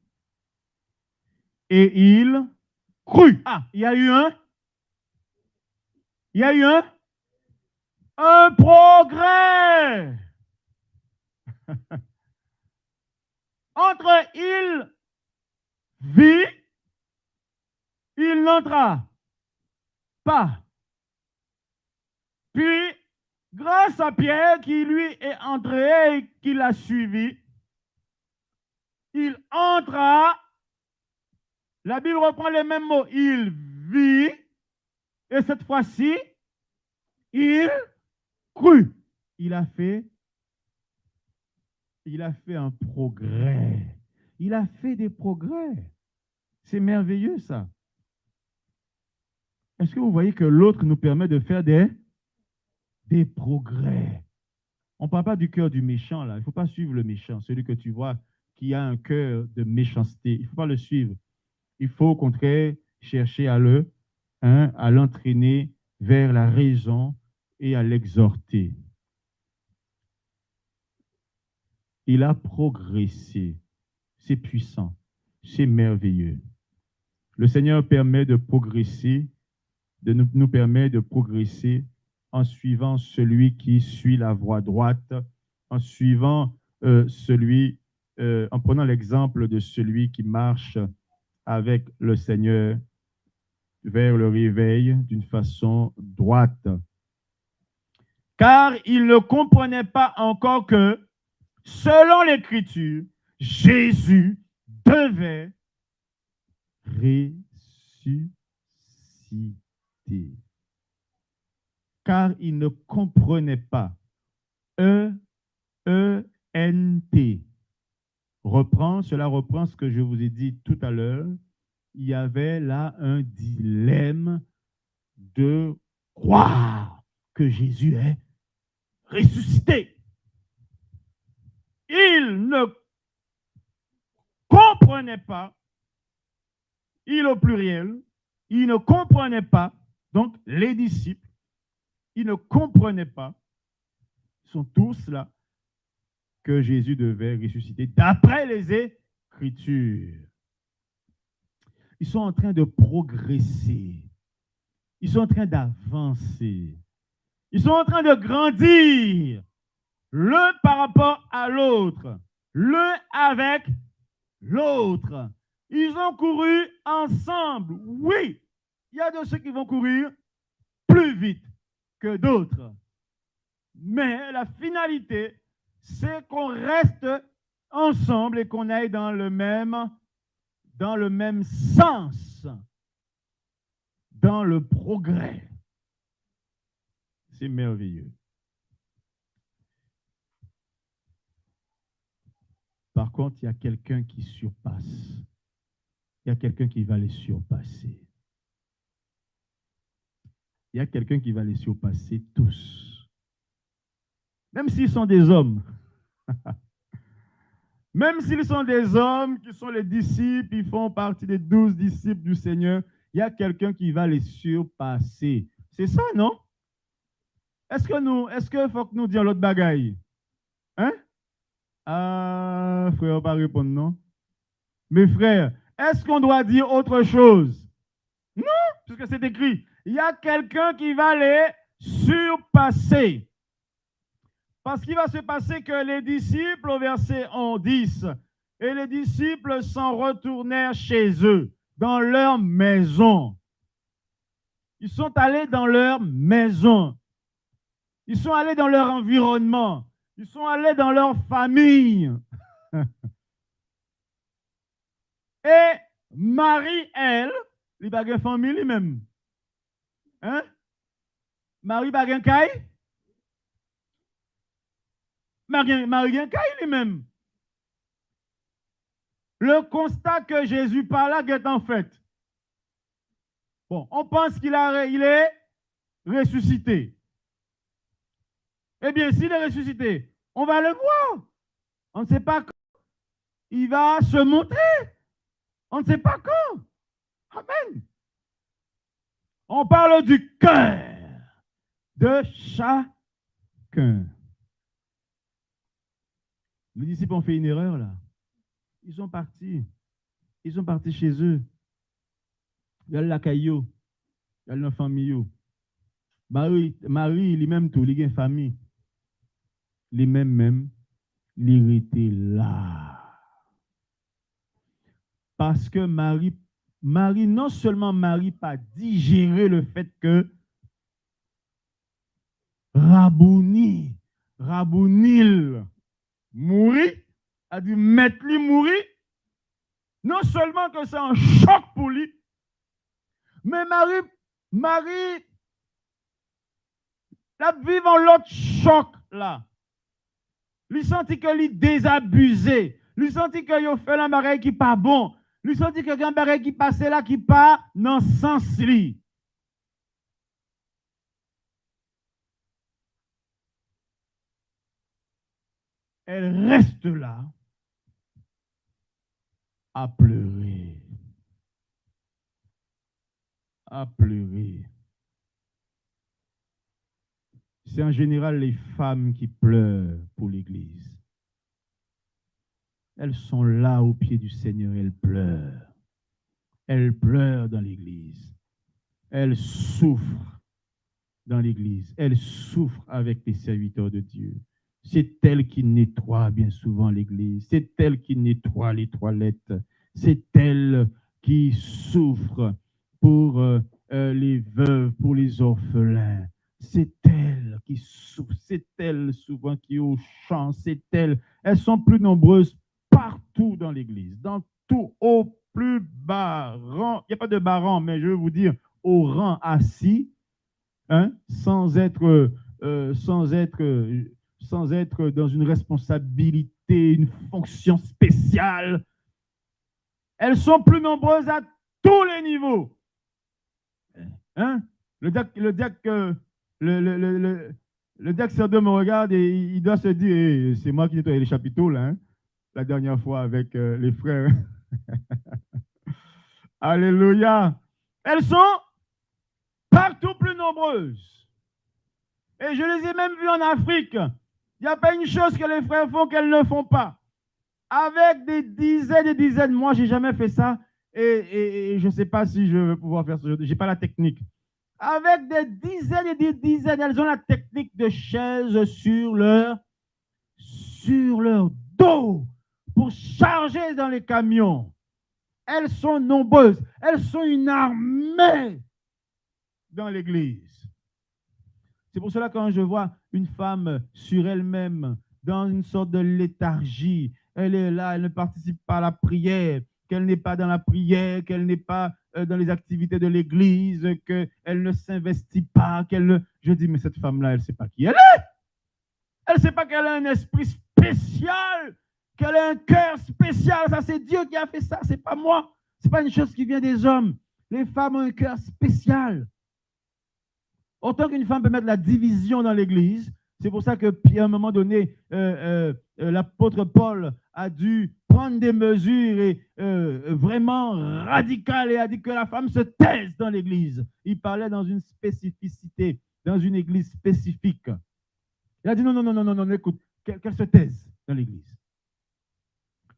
et il crut. Ah, il y a eu un progrès entre il vit, il n'entra pas. Puis, grâce à Pierre qui lui est entré et qui l'a suivi, il entra. La Bible reprend les mêmes mots. Il vit et cette fois-ci, il crut. Il a fait un progrès. Il a fait des progrès. C'est merveilleux ça. Est-ce que vous voyez que l'autre nous permet de faire des progrès? On ne parle pas du cœur du méchant là. Il ne faut pas suivre le méchant, celui que tu vois qui a un cœur de méchanceté. Il ne faut pas le suivre. Il faut au contraire chercher à l'entraîner vers la raison et à l'exhorter. Il a progressé. C'est puissant. C'est merveilleux. Le Seigneur permet de progresser, nous permet de progresser en suivant celui qui suit la voie droite, en suivant en prenant l'exemple de celui qui marche avec le Seigneur vers le réveil d'une façon droite. Car il ne comprenait pas encore que, selon l'Écriture, Jésus devait ressusciter. Car il ne comprenait pas. E-E-N-T. Cela reprend ce que je vous ai dit tout à l'heure. Il y avait là un dilemme de croire que Jésus est ressuscité. Il ne comprenait pas, il au pluriel, il ne comprenait pas, donc les disciples, ils ne comprenaient pas, ils sont tous là, que Jésus devait ressusciter d'après les Écritures. Ils sont en train de progresser. Ils sont en train d'avancer. Ils sont en train de grandir l'un par rapport à l'autre, l'un avec l'autre. Ils ont couru ensemble. Oui, il y a de ceux qui vont courir plus vite que d'autres. Mais la finalité, c'est qu'on reste ensemble et qu'on aille dans le même sens, dans le progrès. C'est merveilleux. Par contre, il y a quelqu'un qui surpasse. Il y a quelqu'un qui va les surpasser. Il y a quelqu'un qui va les surpasser tous. Même s'ils sont des hommes. Même s'ils sont des hommes qui sont les disciples, ils font partie des 12 disciples du Seigneur, il y a quelqu'un qui va les surpasser. C'est ça, non? Est-ce qu'il faut que nous disions l'autre bagaille? Hein? Ah, frère, pas répondre, non? Mes frères, est-ce qu'on doit dire autre chose? Non, puisque c'est écrit. Il y a quelqu'un qui va les surpasser. Parce qu'il va se passer que les disciples, au verset 10, et les disciples s'en retournèrent chez eux, dans leur maison. Ils sont allés dans leur maison. Ils sont allés dans leur environnement. Ils sont allés dans leur famille. Et Marie, elle, Il n'a pas de famille lui-même. Hein? Marie n'a pas de caille? Marie n'a pas de caille lui-même. Le constat que Jésus parle là est en fait. Bon, on pense qu'il est ressuscité. Eh bien, s'il est ressuscité, on va le voir. On ne sait pas quand il va se montrer. On ne sait pas quand. Amen. On parle du cœur de chacun. Les disciples ont fait une erreur là. Ils sont partis. Ils sont partis chez eux. Il y a la caillou. Il y a la famille. Marie, lui-même tout, il a une famille. Lui-même, il était là. Parce que Marie, non seulement Marie pas digéré le fait que Rabounil mourit, a dû mettre lui mourir. Non seulement que c'est un choc pour lui, mais Marie, la vivant l'autre choc là. Lui sentit que lui désabusé. Lui sentit que yo fait un bagage qui pas bon. Lui sentit que un bagage qui passait là qui pas dans sens li. Elle reste là à pleurer. À pleurer. C'est en général les femmes qui pleurent pour l'Église. Elles sont là au pied du Seigneur, elles pleurent. Elles pleurent dans l'Église. Elles souffrent dans l'Église. Elles souffrent avec les serviteurs de Dieu. C'est elle qui nettoie bien souvent l'Église. C'est elle qui nettoie les toilettes. C'est elle qui souffre pour les veuves, pour les orphelins. C'est elle qui souffre. C'est elle souvent qui est au chant. C'est elle. Elles sont plus nombreuses partout dans l'Église, dans tout, au plus bas rang. Il n'y a pas de bas rang, mais je veux vous dire au rang assis, hein, sans être dans une responsabilité, une fonction spéciale. Elles sont plus nombreuses à tous les niveaux. Hein? Le diacre Serdeux me regarde et il doit se dire, hey, c'est moi qui nettoyais les chapiteaux là, hein, la dernière fois avec les frères. Alléluia. Elles sont partout plus nombreuses. Et je les ai même vues en Afrique. Il n'y a pas une chose que les frères font qu'elles ne font pas. Avec des dizaines et des dizaines. Moi, je n'ai jamais fait ça. Et je ne sais pas si je vais pouvoir faire ça. Je n'ai pas la technique. Avec des dizaines et des dizaines, elles ont la technique de chaises sur leur dos pour charger dans les camions. Elles sont nombreuses. Elles sont une armée dans l'église. C'est pour cela que quand je vois une femme sur elle-même, dans une sorte de léthargie, elle est là, elle ne participe pas à la prière, qu'elle n'est pas dans la prière, qu'elle n'est pas dans les activités de l'église, qu'elle ne s'investit pas, je dis, mais cette femme-là, elle ne sait pas qui elle est. Elle ne sait pas qu'elle a un esprit spécial, qu'elle a un cœur spécial. Ça, c'est Dieu qui a fait ça, ce n'est pas moi. Ce n'est pas une chose qui vient des hommes. Les femmes ont un cœur spécial. Autant qu'une femme peut mettre la division dans l'église, c'est pour ça que à un moment donné, l'apôtre Paul a dû prendre des mesures et, vraiment radicales et a dit que la femme se taise dans l'église. Il parlait dans une spécificité, dans une église spécifique. Il a dit non, écoute, qu'elle se taise dans l'église.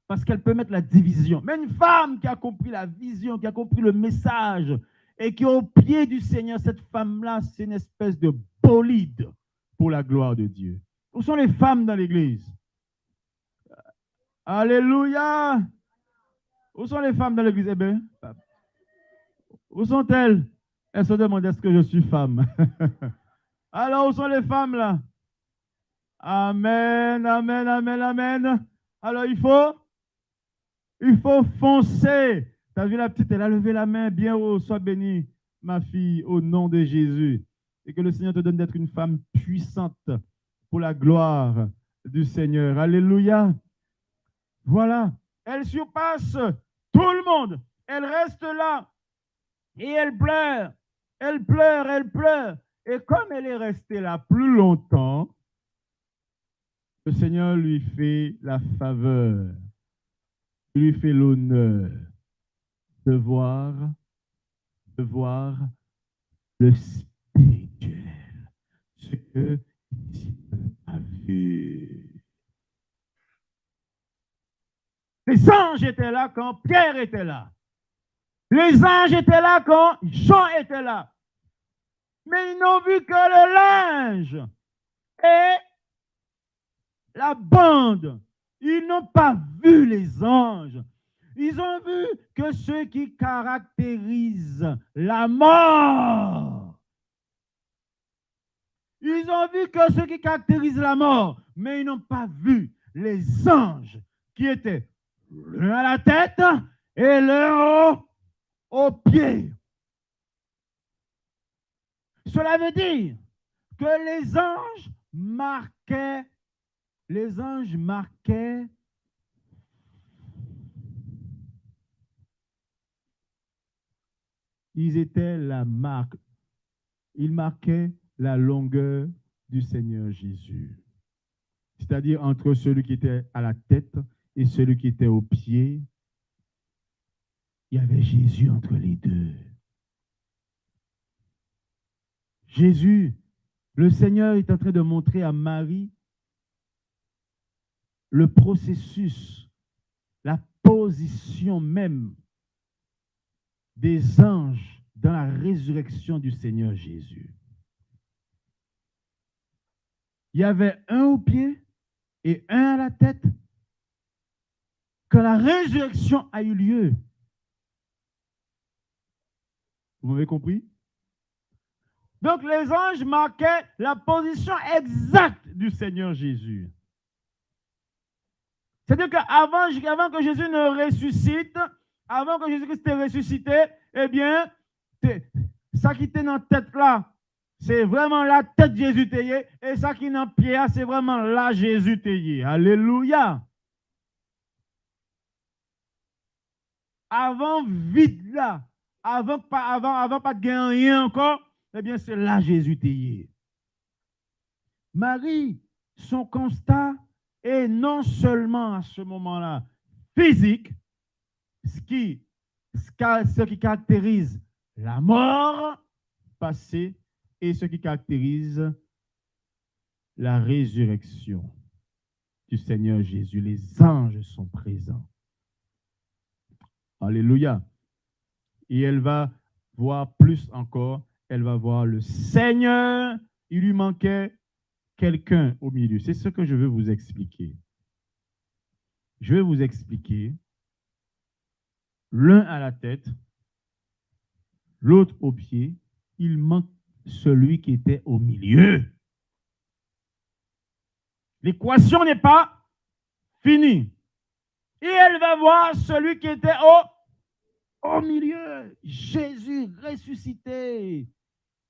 Parce qu'elle peut mettre la division. Mais une femme qui a compris la vision, qui a compris le message, et qui est au pied du Seigneur, cette femme-là, c'est une espèce de bolide pour la gloire de Dieu. Où sont les femmes dans l'église? Alléluia! Où sont les femmes dans l'église? Eh bien, où sont-elles? Elles se demandent est-ce que je suis femme? Alors, où sont les femmes là? Amen, amen, amen, amen. Alors, il faut foncer Tu as vu la petite, elle a levé la main bien haut. Sois bénie, ma fille, au nom de Jésus. Et que le Seigneur te donne d'être une femme puissante pour la gloire du Seigneur. Alléluia. Voilà. Elle surpasse tout le monde. Elle reste là et elle pleure. Elle pleure, elle pleure. Et comme elle est restée là plus longtemps, le Seigneur lui fait la faveur, lui fait l'honneur de voir le spirituel, ce que tu as vu. Les anges étaient là quand Pierre était là. Les anges étaient là quand Jean était là. Mais ils n'ont vu que le linge et la bande. Ils n'ont pas vu les anges. Ils ont vu que ce qui caractérise la mort. Ils ont vu que ce qui caractérise la mort, mais ils n'ont pas vu les anges qui étaient l'un à la tête et l'un aux pieds. Cela veut dire que les anges marquaient, ils étaient la marque, ils marquaient la longueur du Seigneur Jésus. C'est-à-dire entre celui qui était à la tête et celui qui était aux pieds, il y avait Jésus entre les deux. Jésus, le Seigneur est en train de montrer à Marie le processus, la position même des anges dans la résurrection du Seigneur Jésus. Il y avait un au pied et un à la tête. Quand la résurrection a eu lieu, vous m'avez compris? Donc les anges marquaient la position exacte du Seigneur Jésus. C'est-à-dire qu'avant que Jésus ne ressuscite, avant que Jésus-Christ ait ressuscité, eh bien, ça qui était dans la tête là, c'est vraiment la tête de Jésus taillée, et ça qui est dans le pied là, c'est vraiment la Jésus taillée. Alléluia. Avant vide là, avant pas de gagner rien encore, eh bien, c'est là Jésus taillé. Marie, son constat est non seulement à ce moment-là physique, ce qui caractérise la mort passée et ce qui caractérise la résurrection du Seigneur Jésus. Les anges sont présents. Alléluia. Et elle va voir plus encore, elle va voir le Seigneur. Il lui manquait quelqu'un au milieu. C'est ce que je veux vous expliquer. Je vais vous expliquer l'un à la tête, l'autre au pied. Il manque celui qui était au milieu. L'équation n'est pas finie. Et elle va voir celui qui était au milieu. Jésus ressuscité.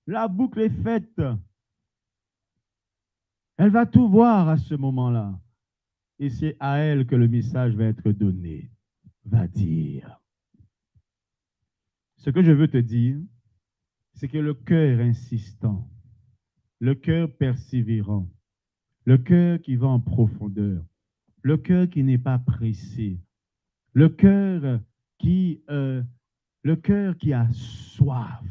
La boucle est faite. Elle va tout voir à ce moment-là. Et c'est à elle que le message va être donné. Va dire. Ce que je veux te dire, c'est que le cœur insistant, le cœur persévérant, le cœur qui va en profondeur, le cœur qui n'est pas pressé, le cœur qui a soif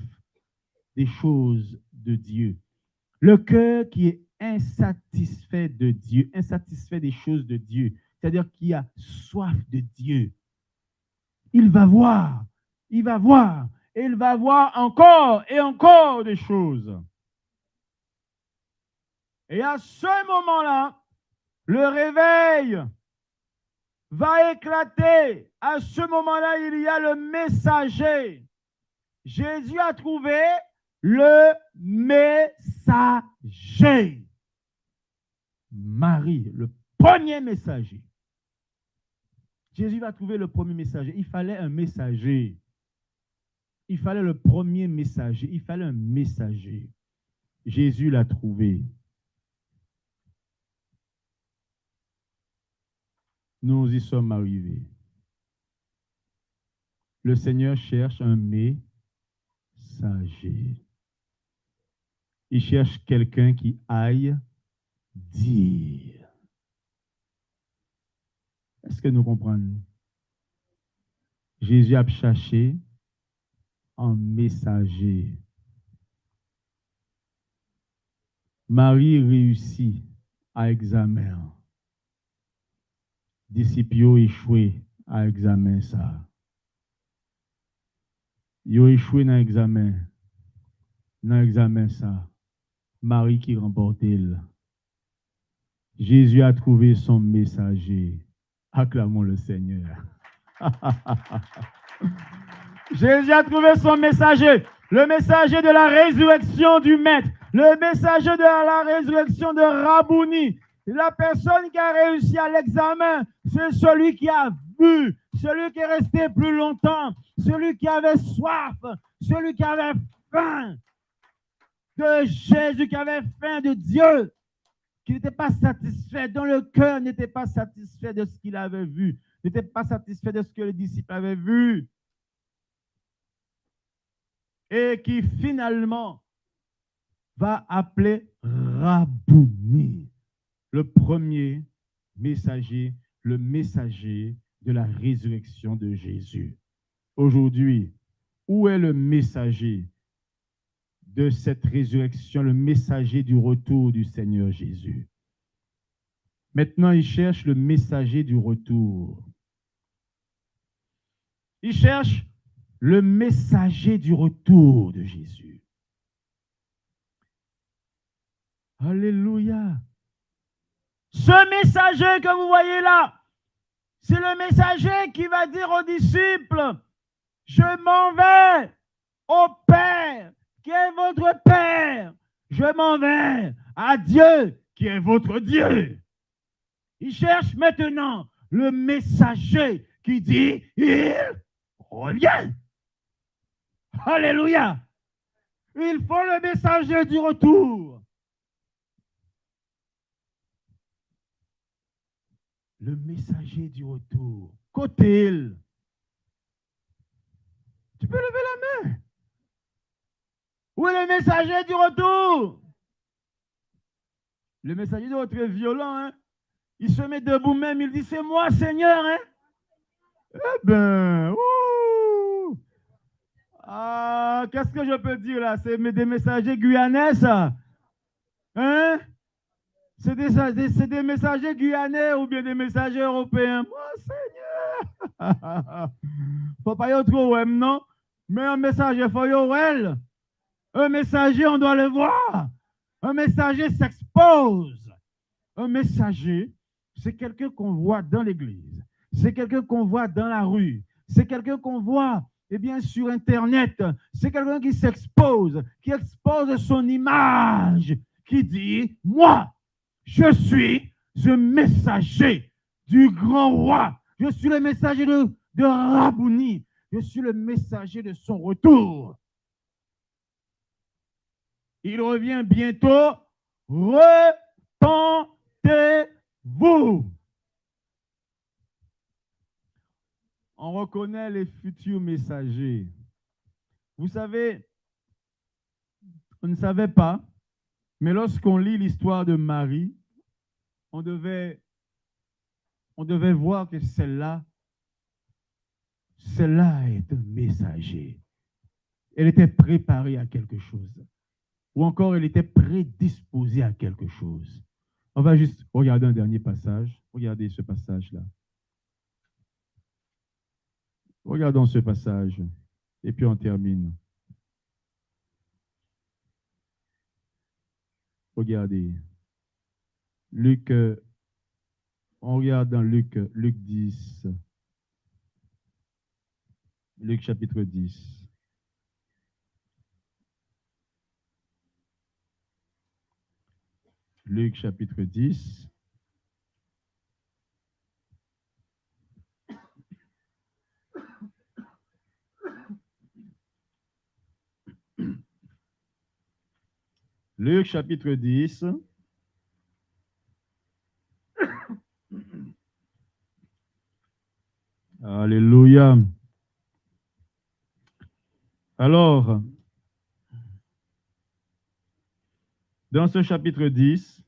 des choses de Dieu, le cœur qui est insatisfait de Dieu, insatisfait des choses de Dieu, c'est-à-dire qui a soif de Dieu. Il va voir, et il va voir encore et encore des choses. Et à ce moment-là, le réveil va éclater. À ce moment-là, il y a le messager. Jésus a trouvé le messager. Marie, le premier messager. Jésus va trouver le premier messager. Il fallait un messager. Il fallait le premier messager. Il fallait un messager. Jésus l'a trouvé. Nous y sommes arrivés. Le Seigneur cherche un messager. Il cherche quelqu'un qui aille dire. Est-ce que nous comprenons? Jésus a cherché un messager. Marie réussit à l'examen. Disciples échoué à l'examen ça. Ils ont échoué dans l'examen. Dans l'examen ça. Marie qui remportait. Jésus a trouvé son messager. Acclamons le Seigneur. Jésus a trouvé son messager. Le messager de la résurrection du Maître. Le messager de la résurrection de Rabouni. La personne qui a réussi à l'examen, c'est celui qui a vu, celui qui est resté plus longtemps, celui qui avait soif, celui qui avait faim de Jésus, qui avait faim de Dieu, qui n'était pas satisfait, dont le cœur n'était pas satisfait de ce qu'il avait vu, n'était pas satisfait de ce que les disciples avaient vu, et qui finalement va appeler Rabouni, le premier messager, le messager de la résurrection de Jésus. Aujourd'hui, où est le messager de cette résurrection, le messager du retour du Seigneur Jésus? Maintenant, il cherche le messager du retour. Il cherche le messager du retour de Jésus. Alléluia. Ce messager que vous voyez là, c'est le messager qui va dire aux disciples, je m'en vais au Père qui est votre Père. Je m'en vais à Dieu qui est votre Dieu. Il cherche maintenant le messager qui dit, il revient. Alléluia. Il faut le messager du retour. Le messager du retour. Qu'est-il? Tu peux lever la main. Où est le messager du retour? Le messager du retour est violent, hein? Il se met debout même, il dit, c'est moi, Seigneur, hein? Eh ben, ouh! Ah, qu'est-ce que je peux dire là? C'est des messagers guyanais, ça? Hein? C'est des messagers guyanais ou bien des messagers européens? Moi, Seigneur! Faut pas y trop, ouais, non? Mais un messager, faut y ouais. Un messager, on doit le voir. Un messager s'expose. Un messager, c'est quelqu'un qu'on voit dans l'église. C'est quelqu'un qu'on voit dans la rue. C'est quelqu'un qu'on voit, eh bien, sur Internet. C'est quelqu'un qui s'expose, qui expose son image, qui dit, moi, je suis ce messager du grand roi. Je suis le messager de Rabouni. Je suis le messager de son retour. Il revient bientôt. Repentez-vous. On reconnaît les futurs messagers. Vous savez, on ne savait pas, mais lorsqu'on lit l'histoire de Marie, on devait voir que celle-là est un messager. Elle était préparée à quelque chose. Ou encore, elle était prédisposée à quelque chose. On va juste regarder un dernier passage. Regardez ce passage-là. Regardons ce passage. Et puis on termine. Regardez. Luc, on regarde dans Luc 10. Luc chapitre 10. Luc chapitre 10. Luc chapitre 10. Alléluia. Alors, dans ce chapitre 10,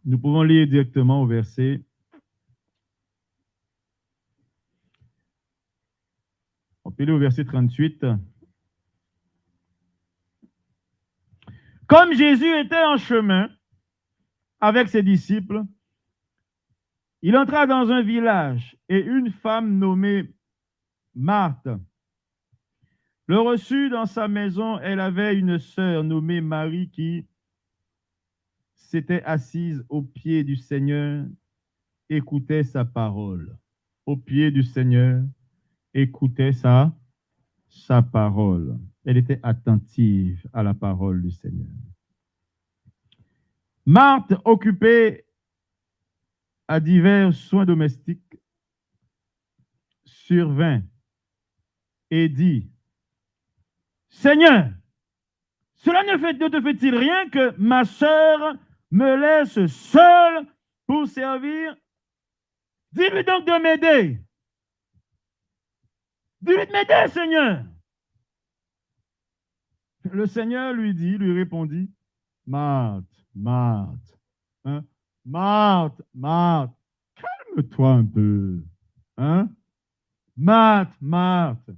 nous pouvons lire directement au verset. On peut lire au verset 38. Comme Jésus était en chemin avec ses disciples, il entra dans un village et une femme nommée Marthe le reçut dans sa maison. Elle avait une sœur nommée Marie qui s'était assise au pied du Seigneur, écoutait sa parole. Au pied du Seigneur, écoutait sa parole. Elle était attentive à la parole du Seigneur. Marthe, occupée à divers soins domestiques, survint et dit, Seigneur, cela ne te fait-il rien que ma sœur me laisse seule pour servir? Dis-lui donc de m'aider. Dis-lui de m'aider, Seigneur. Le Seigneur lui répondit, Marthe, Marthe, hein? Marthe, Marthe, calme-toi un peu. Hein? Marthe, Marthe,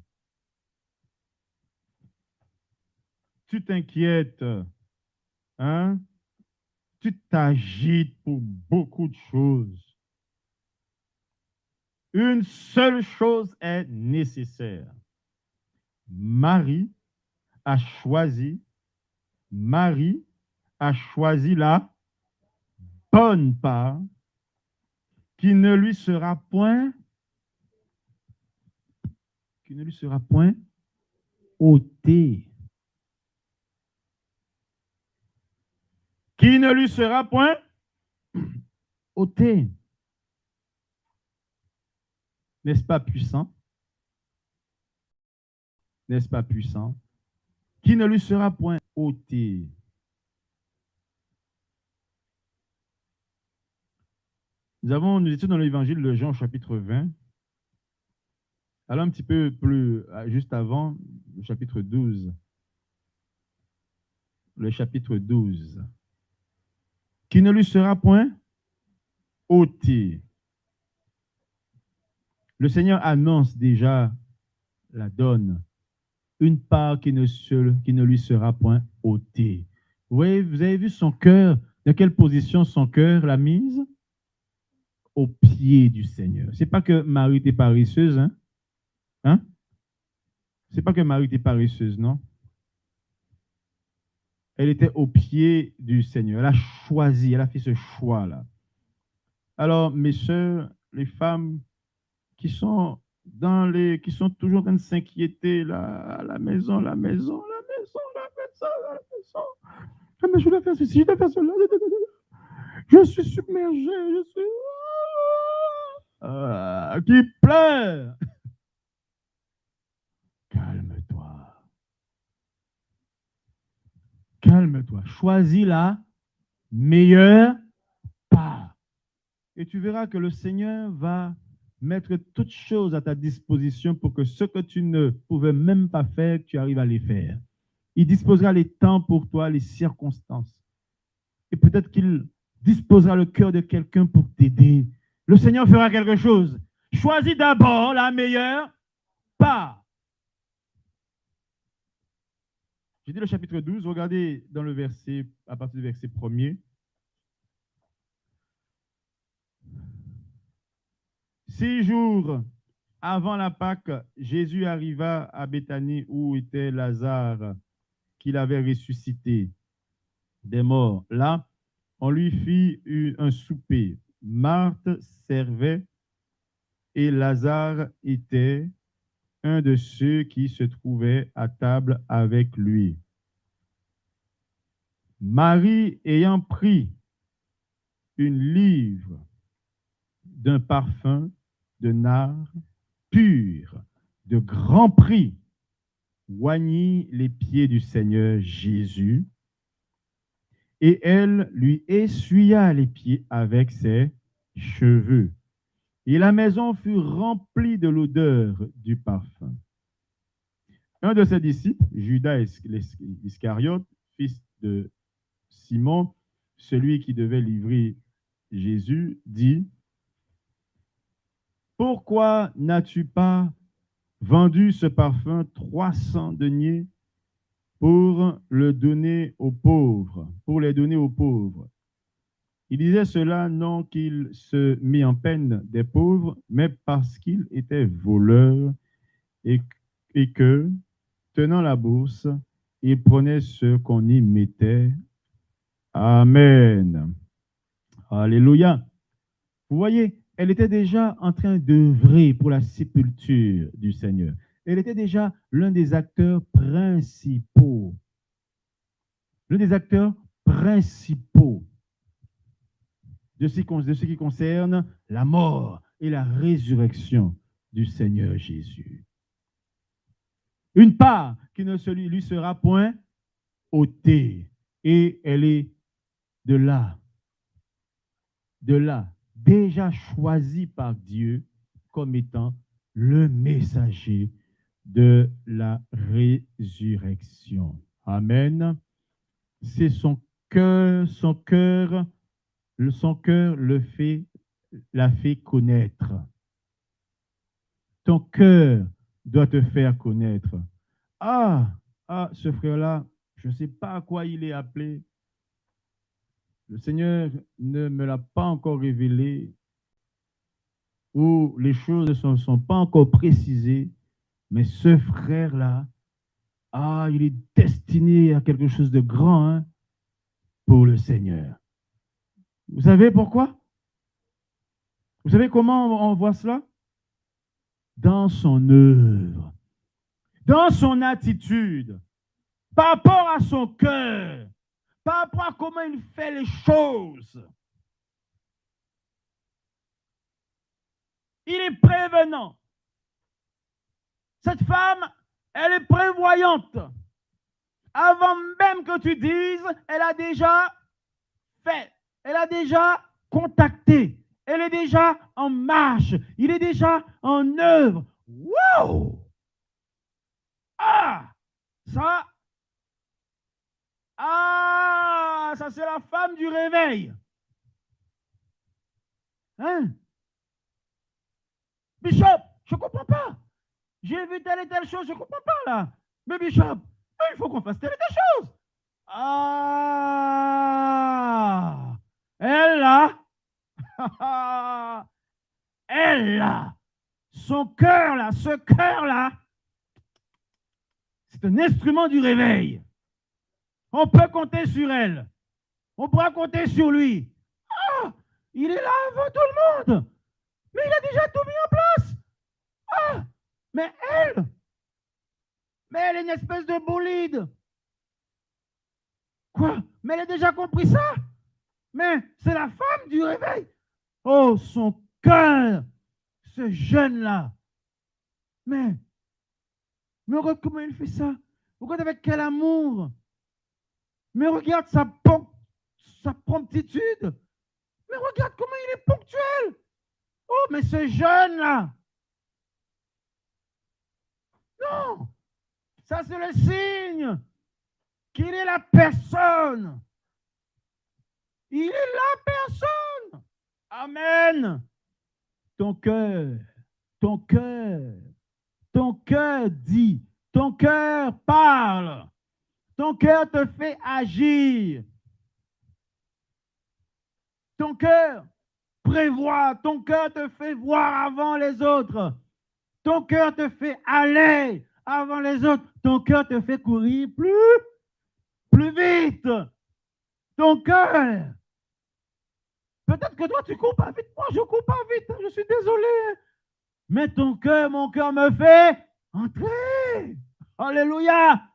tu t'inquiètes, hein? Tu t'agites pour beaucoup de choses. Une seule chose est nécessaire. Marie a choisi la bonne part qui ne lui sera point ôtée. Qui ne lui sera point ôtée. N'est-ce pas puissant? N'est-ce pas puissant? Qui ne lui sera point ôté. Nous étions dans l'évangile de Jean, chapitre 20. Alors un petit peu plus, juste avant, le chapitre 12. Le chapitre 12. Qui ne lui sera point ôté. Le Seigneur annonce déjà la donne. Une part qui ne lui sera point ôtée. Vous avez vu son cœur, dans quelle position son cœur l'a mise? Au pied du Seigneur. C'est pas que Marie était paresseuse, hein? Hein? C'est pas que Marie était paresseuse, non? Elle était au pied du Seigneur. Elle a choisi, elle a fait ce choix-là. Alors, mes sœurs, les femmes qui sont toujours en train de s'inquiéter là, à la maison. Ah, mais je dois faire ceci, je dois faire cela. Je suis submergé, qui pleure. Calme-toi. Calme-toi. Choisis la meilleure part. Et tu verras que le Seigneur va mettre toutes choses à ta disposition pour que ce que tu ne pouvais même pas faire, tu arrives à les faire. Il disposera les temps pour toi, les circonstances. Et peut-être qu'il disposera le cœur de quelqu'un pour t'aider. Le Seigneur fera quelque chose. Choisis d'abord la meilleure part. J'ai dit le chapitre 12, regardez dans le verset, à partir du verset 1er. 6 jours avant la Pâque, Jésus arriva à Béthanie où était Lazare, qu'il avait ressuscité des morts. Là, on lui fit un souper. Marthe servait et Lazare était un de ceux qui se trouvaient à table avec lui. Marie, ayant pris une livre d'un parfum de nard pur, de grand prix, oignit les pieds du Seigneur Jésus et elle lui essuya les pieds avec ses cheveux. Et la maison fut remplie de l'odeur du parfum. Un de ses disciples, Judas Iscariote, fils de Simon, celui qui devait livrer Jésus, dit, « Pourquoi n'as-tu pas vendu ce parfum 300 deniers pour le donner aux pauvres, pour les donner aux pauvres? » Il disait cela non qu'il se mit en peine des pauvres, mais parce qu'il était voleur et que, tenant la bourse, il prenait ce qu'on y mettait. Amen. Alléluia. Vous voyez, elle était déjà en train d'œuvrer pour la sépulture du Seigneur. Elle était déjà l'un des acteurs principaux. L'un des acteurs principaux de ce qui concerne la mort et la résurrection du Seigneur Jésus. Une part qui ne lui sera point ôtée. Et elle est de là, déjà choisie par Dieu comme étant le messager de la résurrection. Amen. C'est son cœur l'a fait connaître. Ton cœur doit te faire connaître. Ah, ce frère-là, je ne sais pas à quoi il est appelé. Le Seigneur ne me l'a pas encore révélé, ou les choses ne sont pas encore précisées, mais ce frère-là, il est destiné à quelque chose de grand, hein, pour le Seigneur. Vous savez pourquoi? Vous savez comment on voit cela? Dans son œuvre, dans son attitude, par rapport à son cœur, par rapport à comment il fait les choses. Il est prévenant. Cette femme, elle est prévoyante. Avant même que tu dises, elle a déjà fait, elle a déjà contacté, elle est déjà en marche, il est déjà en œuvre. Wow! Ça c'est la femme du réveil. Hein? Bishop, je ne comprends pas. J'ai vu telle et telle chose, je ne comprends pas là. Mais Bishop, il faut qu'on fasse telle et telle chose. Elle là, elle là, son cœur là, ce cœur là, c'est un instrument du réveil. On peut compter sur elle. On pourra compter sur lui. Il est là avant tout le monde. Mais il a déjà tout mis en place. Mais elle est une espèce de bolide. Quoi? Mais elle a déjà compris ça? Mais c'est la femme du réveil. Oh, son cœur, ce jeune-là. Mais regarde comment il fait ça. Regarde avec quel amour. Mais regarde sa promptitude. Mais regarde comment il est ponctuel. Oh, mais ce jeune-là. Non. Ça, c'est le signe qu'il est la personne. Il est la personne. Amen. Ton cœur dit, ton cœur parle, ton cœur te fait agir, ton cœur prévoit, ton cœur te fait voir avant les autres, ton cœur te fait aller avant les autres, ton cœur te fait courir plus vite, ton cœur. Peut-être que toi, tu cours pas vite, moi, je cours pas vite, je suis désolé. Mais ton cœur, mon cœur me fait entrer. Alléluia.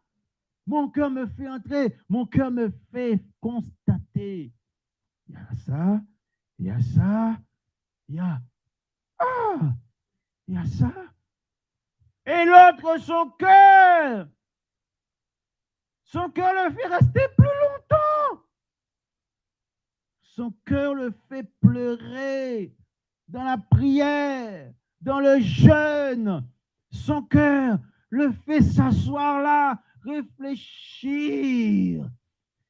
Mon cœur me fait entrer. Mon cœur me fait constater. Il y a ça, il y a ça, il y a ça. Et l'autre, son cœur le fait rester plus longtemps. Son cœur le fait pleurer dans la prière, dans le jeûne. Son cœur le fait s'asseoir là, réfléchir.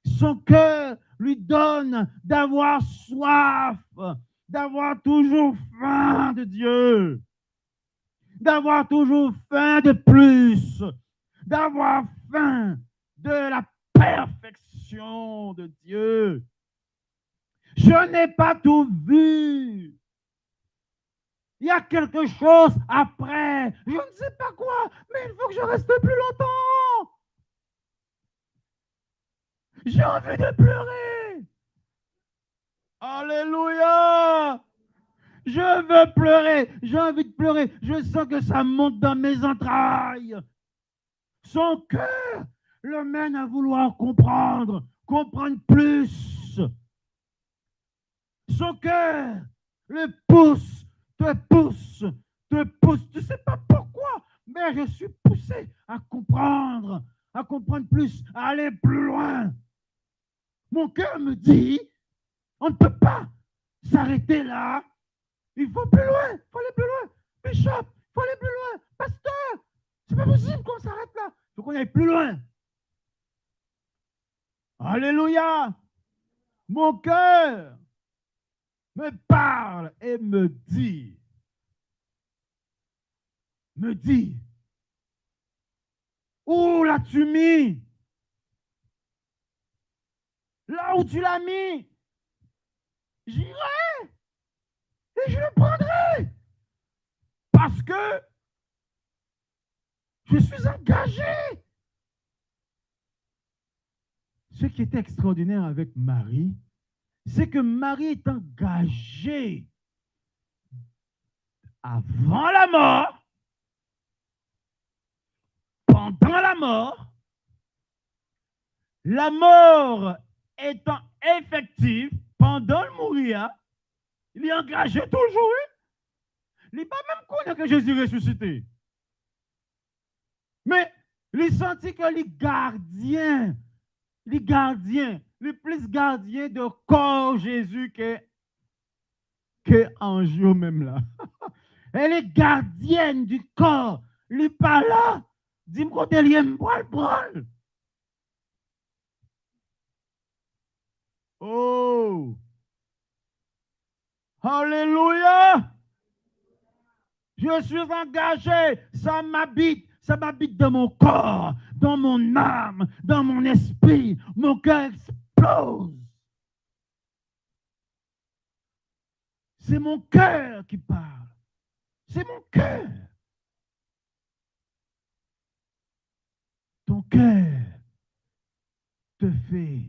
Son cœur lui donne d'avoir soif, d'avoir toujours faim de Dieu, d'avoir toujours faim de plus, d'avoir faim de la perfection de Dieu. Je n'ai pas tout vu. Il y a quelque chose après. Je ne sais pas quoi, mais il faut que je reste plus longtemps. J'ai envie de pleurer. Alléluia. Je veux pleurer. J'ai envie de pleurer. Je sens que ça monte dans mes entrailles. Son cœur le mène à vouloir comprendre plus. Son cœur le pousse, te pousse. Tu ne sais pas pourquoi, mais je suis poussé à comprendre plus, à aller plus loin. Mon cœur me dit, on ne peut pas s'arrêter là. Il faut plus loin, il faut aller plus loin. Bishop, il faut aller plus loin. Pasteur, c'est pas possible qu'on s'arrête là. Il faut qu'on aille plus loin. Alléluia. Mon cœur me parle et me dit, où l'as-tu mis? Là où tu l'as mis, j'irai et je le prendrai. Parce que je suis engagé. Ce qui est extraordinaire avec Marie, c'est que Marie est engagée avant la mort, pendant la mort étant effective pendant le mourir, il est engagé toujours. Il n'est pas même connu que Jésus est ressuscité. Mais il sentit que les gardiens, les plus gardiens de corps Jésus que Ange même là. Elle est gardienne du corps. Il n'est pas là. Dis-moi côté lien bol. Oh. Alléluia. Je suis engagé. Ça m'habite dans mon corps, dans mon âme, dans mon esprit. Mon cœur explose. C'est mon cœur qui parle. C'est mon cœur. Ton cœur te fait,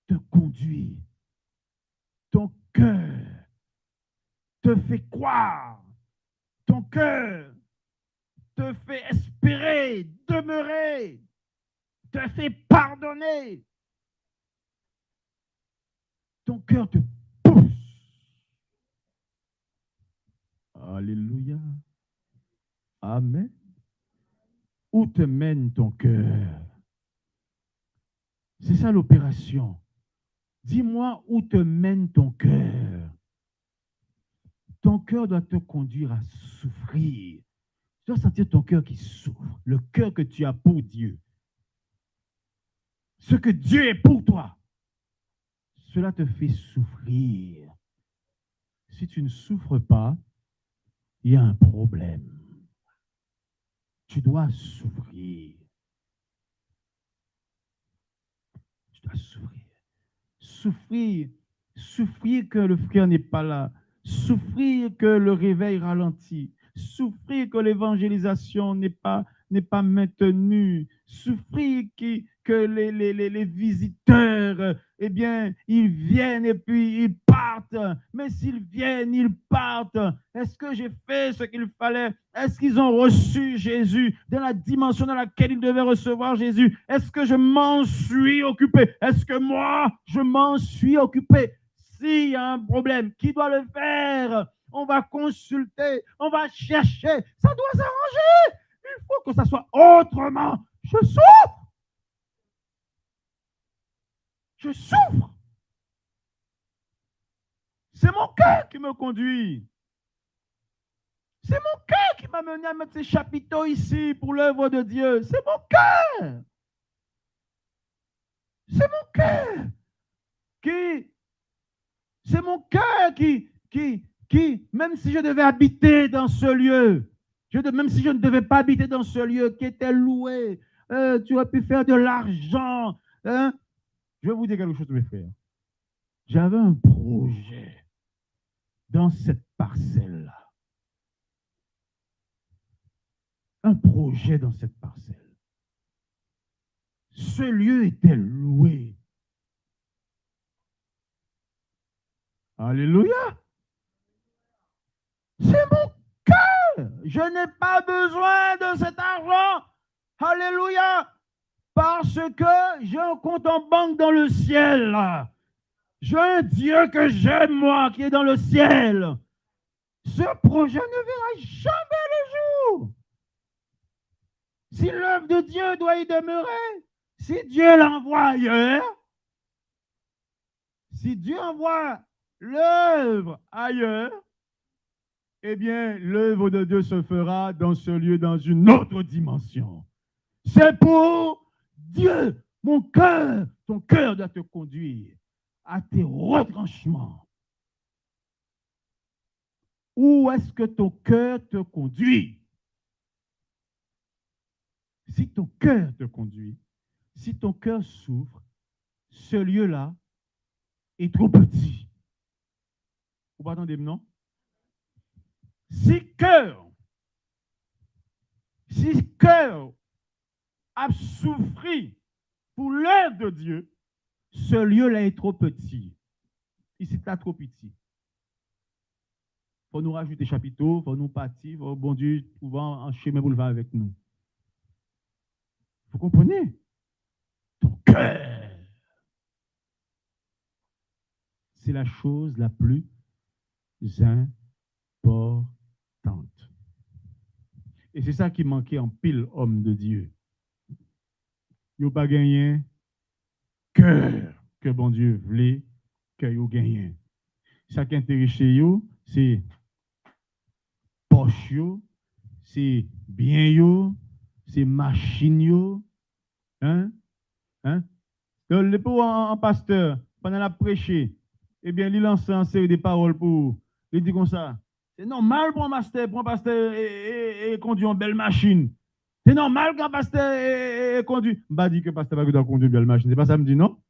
te conduit. Ton cœur te fait croire. Ton cœur te fait espérer, demeurer, te fait pardonner. Ton cœur te pousse. Alléluia. Amen. Où te mène ton cœur? C'est ça l'opération. Dis-moi où te mène ton cœur. Ton cœur doit te conduire à souffrir. Tu dois sentir ton cœur qui souffre. Le cœur que tu as pour Dieu. Ce que Dieu est pour toi. Cela te fait souffrir. Si tu ne souffres pas, il y a un problème. Tu dois souffrir. Tu dois souffrir. Souffrir que le frère n'est pas là. Souffrir que le réveil ralentit. Souffrir que l'évangélisation n'est pas maintenue. Souffrir que les visiteurs, eh bien, ils viennent et puis ils partent. Mais s'ils viennent, ils partent. Est-ce que j'ai fait ce qu'il fallait? Est-ce qu'ils ont reçu Jésus dans la dimension dans laquelle ils devaient recevoir Jésus? Est-ce que je m'en suis occupé? Est-ce que moi, je m'en suis occupé? S'il y a un problème, qui doit le faire? On va consulter, on va chercher. Ça doit s'arranger. Il faut que ça soit autrement. Je souffre. C'est mon cœur qui me conduit. C'est mon cœur qui m'a mené à mettre ces chapiteaux ici pour l'œuvre de Dieu. C'est mon cœur. C'est mon cœur c'est mon cœur qui, même si je devais habiter dans ce lieu, même si je ne devais pas habiter dans ce lieu qui était loué, tu aurais pu faire de l'argent. Hein? Je vais vous dire quelque chose, mes frères. J'avais un projet dans cette parcelle-là. Un projet dans cette parcelle. Ce lieu était loué. Alléluia. C'est mon cœur. Je n'ai pas besoin de cet argent. Alléluia. Parce que j'ai un compte en banque dans le ciel. J'ai un Dieu que j'aime, moi, qui est dans le ciel. Ce projet ne verra jamais le jour. Si l'œuvre de Dieu doit y demeurer, si Dieu l'envoie ailleurs, si Dieu envoie l'œuvre ailleurs, eh bien, l'œuvre de Dieu se fera dans ce lieu, dans une autre dimension. C'est pour Dieu, mon cœur, ton cœur doit te conduire à tes retranchements. Où est-ce que ton cœur te conduit? Si ton cœur te conduit, si ton cœur souffre, ce lieu-là est trop petit. Vous m'entendez, non? Si cœur a souffri pour l'œuvre de Dieu, ce lieu-là est trop petit. Ici, c'est trop petit. Il faut nous rajouter des chapiteaux, il faut nous partir, faut bon Dieu trouver un chemin pour le faire avec nous. Vous comprenez? Ton cœur, c'est la chose la plus importante. Et c'est ça qui manquait en pile homme de Dieu. Ils n'ont pas gagné cœur que bon Dieu voulait que vous gagné. Ça qui intéresse vous, c'est poche, c'est bien, c'est machine. Hein? Le pauvre en pasteur, pendant la prêcher, eh bien, il lance en série des paroles pour. Il dit comme ça. C'est normal pour un pasteur et conduire une belle machine. C'est normal qu'un pasteur conduit. Je ne dis que le pasteur va conduire une belle machine. C'est pas ça que je me dis, non?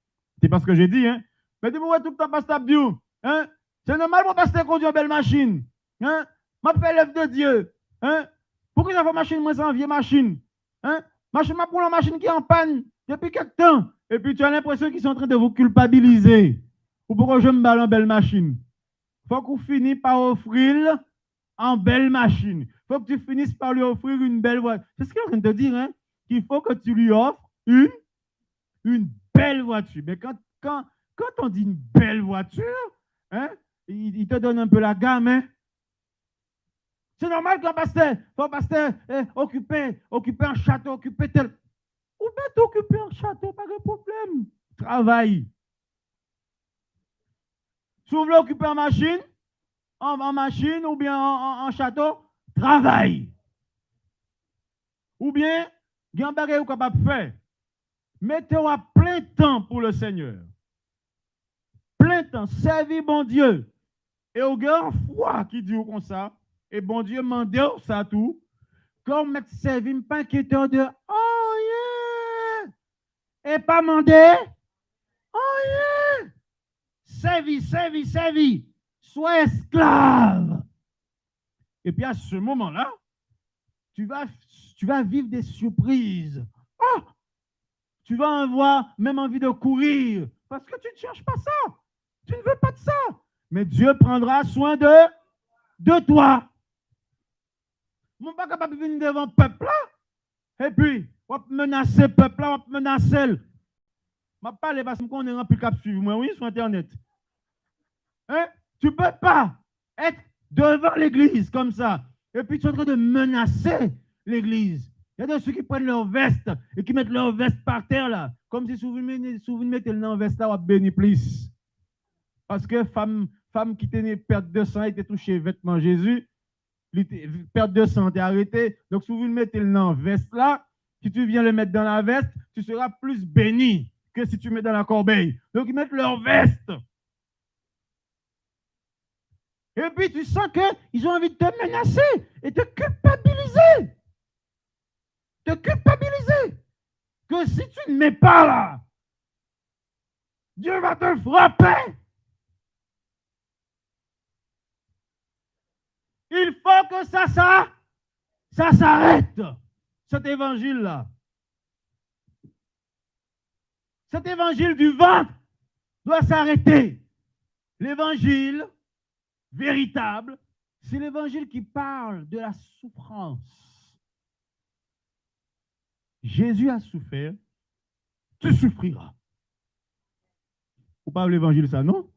C'est pas ce que j'ai dit, hein? Mais tu vois tout le temps, pasteur Abdiou. Hein? C'est normal pour un pasteur conduire une belle machine. Hein? Je fais l'œuvre de Dieu. Hein? Pourquoi ça fait machine, moi, c'est une vieille machine? Hein? Machine, ma pour la machine qui est en panne depuis quelque temps. Et puis tu as l'impression qu'ils sont en train de vous culpabiliser. Ou pourquoi je me balle en belle machine? Il faut qu'on finisse par offrir en belle machine. Il faut que tu finisses par lui offrir une belle voiture. C'est ce qu'il est en train de te dire, hein? Qu'il faut que tu lui offres une belle voiture. Mais quand on dit une belle voiture, hein, il te donne un peu la gamme, hein? C'est normal qu'un pasteur, occuper un château, occuper tel. Ou bien t'occuper un château, pas de problème. Travaille. Si vous voulez occuper en machine ou bien en château, travaille. Ou bien, il y a un bagage que vous êtes capable de faire. Mettez-vous à plein temps pour le Seigneur. Plein temps, servis bon Dieu. Et au grand foi qui dit comme ça, et bon Dieu m'a ça tout, comme mettre servir, pas inquiétant de oh yeah, et pas mandé, oh yeah, servis, sois esclave. Et puis à ce moment-là, tu vas vivre des surprises. Oh, tu vas avoir même envie de courir, parce que tu ne cherches pas ça, tu ne veux pas de ça. Mais Dieu prendra soin de toi. Je ne suis pas capable de venir devant le peuple là. Et puis, on va menacer le peuple là, on va menacer. Je ne vais pas aller parce qu'on est rempli de cap suivre moi, oui, sur Internet. Hein? Tu ne peux pas être devant l'église comme ça. Et puis, tu es en train de menacer l'église. Il y a des ceux qui prennent leur veste et qui mettent leur veste par terre là. Comme si vous mettez leur veste là, on va bénir plus. Parce que femme femme qui tenait perte de sang, était touchée vêtement de Jésus, perte de sang, t'es arrêté. Donc, si vous le mettez dans la veste là, si tu viens le mettre dans la veste, tu seras plus béni que si tu mets dans la corbeille. Donc, ils mettent leur veste. Et puis, tu sens qu'ils ont envie de te menacer et te culpabiliser. Te culpabiliser. Que si tu ne mets pas là, Dieu va te frapper. Il faut que ça s'arrête. Cet évangile-là. Cet évangile du ventre doit s'arrêter. L'évangile véritable, c'est l'évangile qui parle de la souffrance. Jésus a souffert, tu souffriras. Vous parlez l'évangile, ça, non?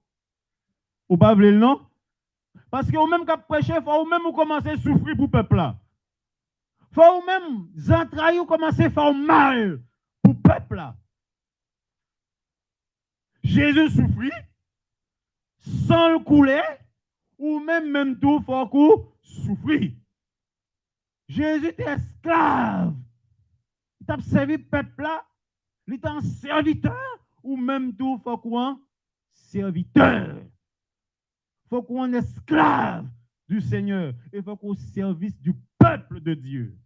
Vous parlez le nom? Parce que vous même qu'à prêcher, il faut même commencer à souffrir pour le peuple là. Il faut même entrailles commencer à faire mal pour le peuple là. Jésus souffrit sans le couler, ou même tout, il faut qu'on souffrit. Jésus était esclave. Il t'a servi le peuple là, il était un serviteur, ou même tout, il faut qu'on serviteur. Il faut qu'on esclave du Seigneur. Il faut qu'on service du peuple de Dieu.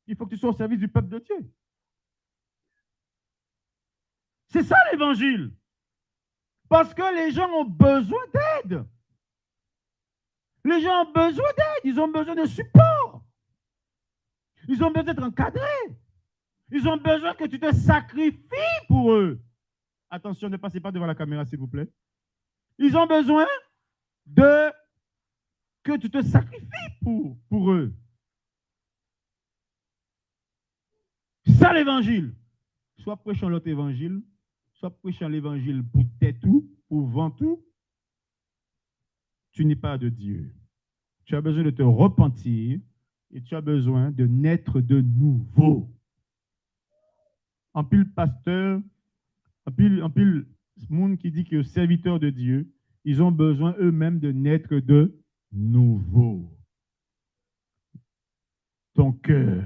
Il faut que tu sois au service du peuple de Dieu. C'est ça l'évangile. Parce que les gens ont besoin d'aide. Les gens ont besoin d'aide. Ils ont besoin de support. Ils ont besoin d'être encadrés. Ils ont besoin que tu te sacrifies pour eux. Attention, ne passez pas devant la caméra, s'il vous plaît. Ils ont besoin que tu te sacrifies pour eux. Ça l'évangile. Soit prêchant l'autre évangile, soit prêchant l'évangile pour tête tout, pour vent tout. Tu n'es pas de Dieu. Tu as besoin de te repentir et tu as besoin de naître de nouveau. En pile pasteur, en pile monde qui dit que serviteur de Dieu, ils ont besoin eux-mêmes de naître de nouveau. Ton cœur.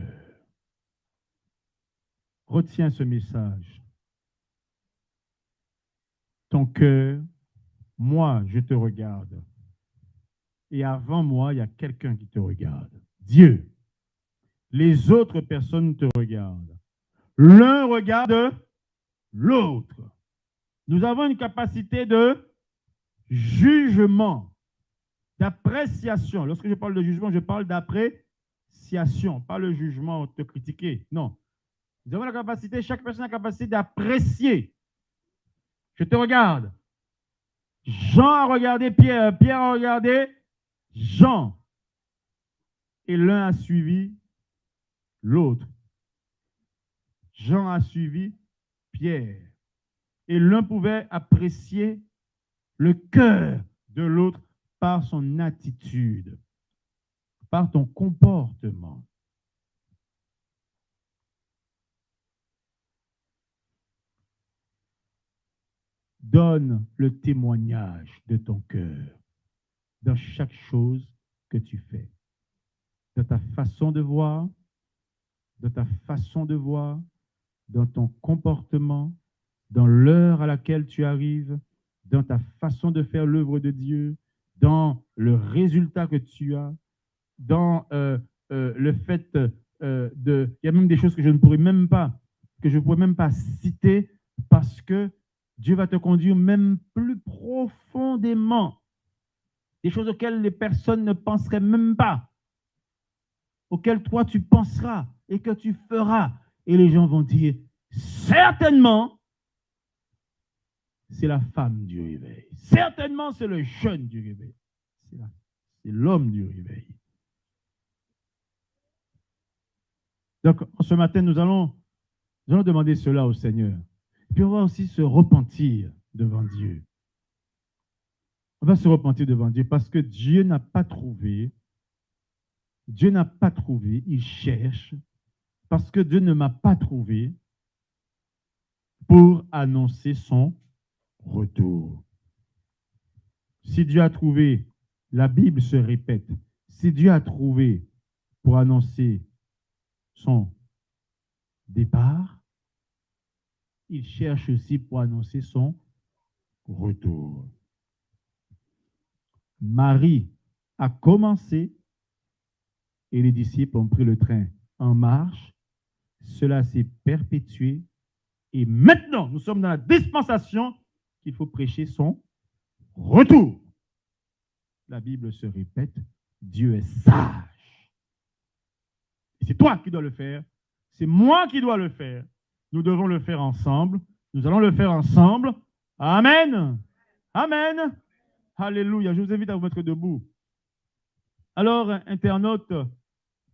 Retiens ce message. Ton cœur, moi, je te regarde. Et avant moi, il y a quelqu'un qui te regarde. Dieu. Les autres personnes te regardent. L'un regarde l'autre. Nous avons une capacité de jugement, d'appréciation. Lorsque je parle de jugement, je parle d'appréciation, pas le jugement te critiquer. Non. Nous avons la capacité, chaque personne a la capacité d'apprécier. Je te regarde. Jean a regardé Pierre, Pierre a regardé Jean. Et l'un a suivi l'autre. Jean a suivi Pierre. Et l'un pouvait apprécier le cœur de l'autre par son attitude, par ton comportement. Donne le témoignage de ton cœur dans chaque chose que tu fais, dans ta façon de voir, dans ton comportement, dans l'heure à laquelle tu arrives, dans ta façon de faire l'œuvre de Dieu, dans le résultat que tu as, dans le fait de... Il y a même des choses que je ne pourrais même pas citer parce que Dieu va te conduire même plus profondément. Des choses auxquelles les personnes ne penseraient même pas, auxquelles toi tu penseras et que tu feras. Et les gens vont dire, certainement, c'est la femme du réveil. Certainement, c'est le jeune du réveil. C'est l'homme du réveil. Donc, ce matin, nous allons demander cela au Seigneur. Puis on va aussi se repentir devant Dieu. On va se repentir devant Dieu parce que Dieu n'a pas trouvé, il cherche, parce que Dieu ne m'a pas trouvé pour annoncer son retour. Si Dieu a trouvé, la Bible se répète, si Dieu a trouvé pour annoncer son départ, il cherche aussi pour annoncer son retour. Marie a commencé et les disciples ont pris le train en marche. Cela s'est perpétué et maintenant, nous sommes dans la dispensation qu'il faut prêcher son retour. La Bible se répète, Dieu est sage. C'est toi qui dois le faire, c'est moi qui dois le faire. Nous devons le faire ensemble. Nous allons le faire ensemble. Amen. Amen. Alléluia. Je vous invite à vous mettre debout. Alors, internautes,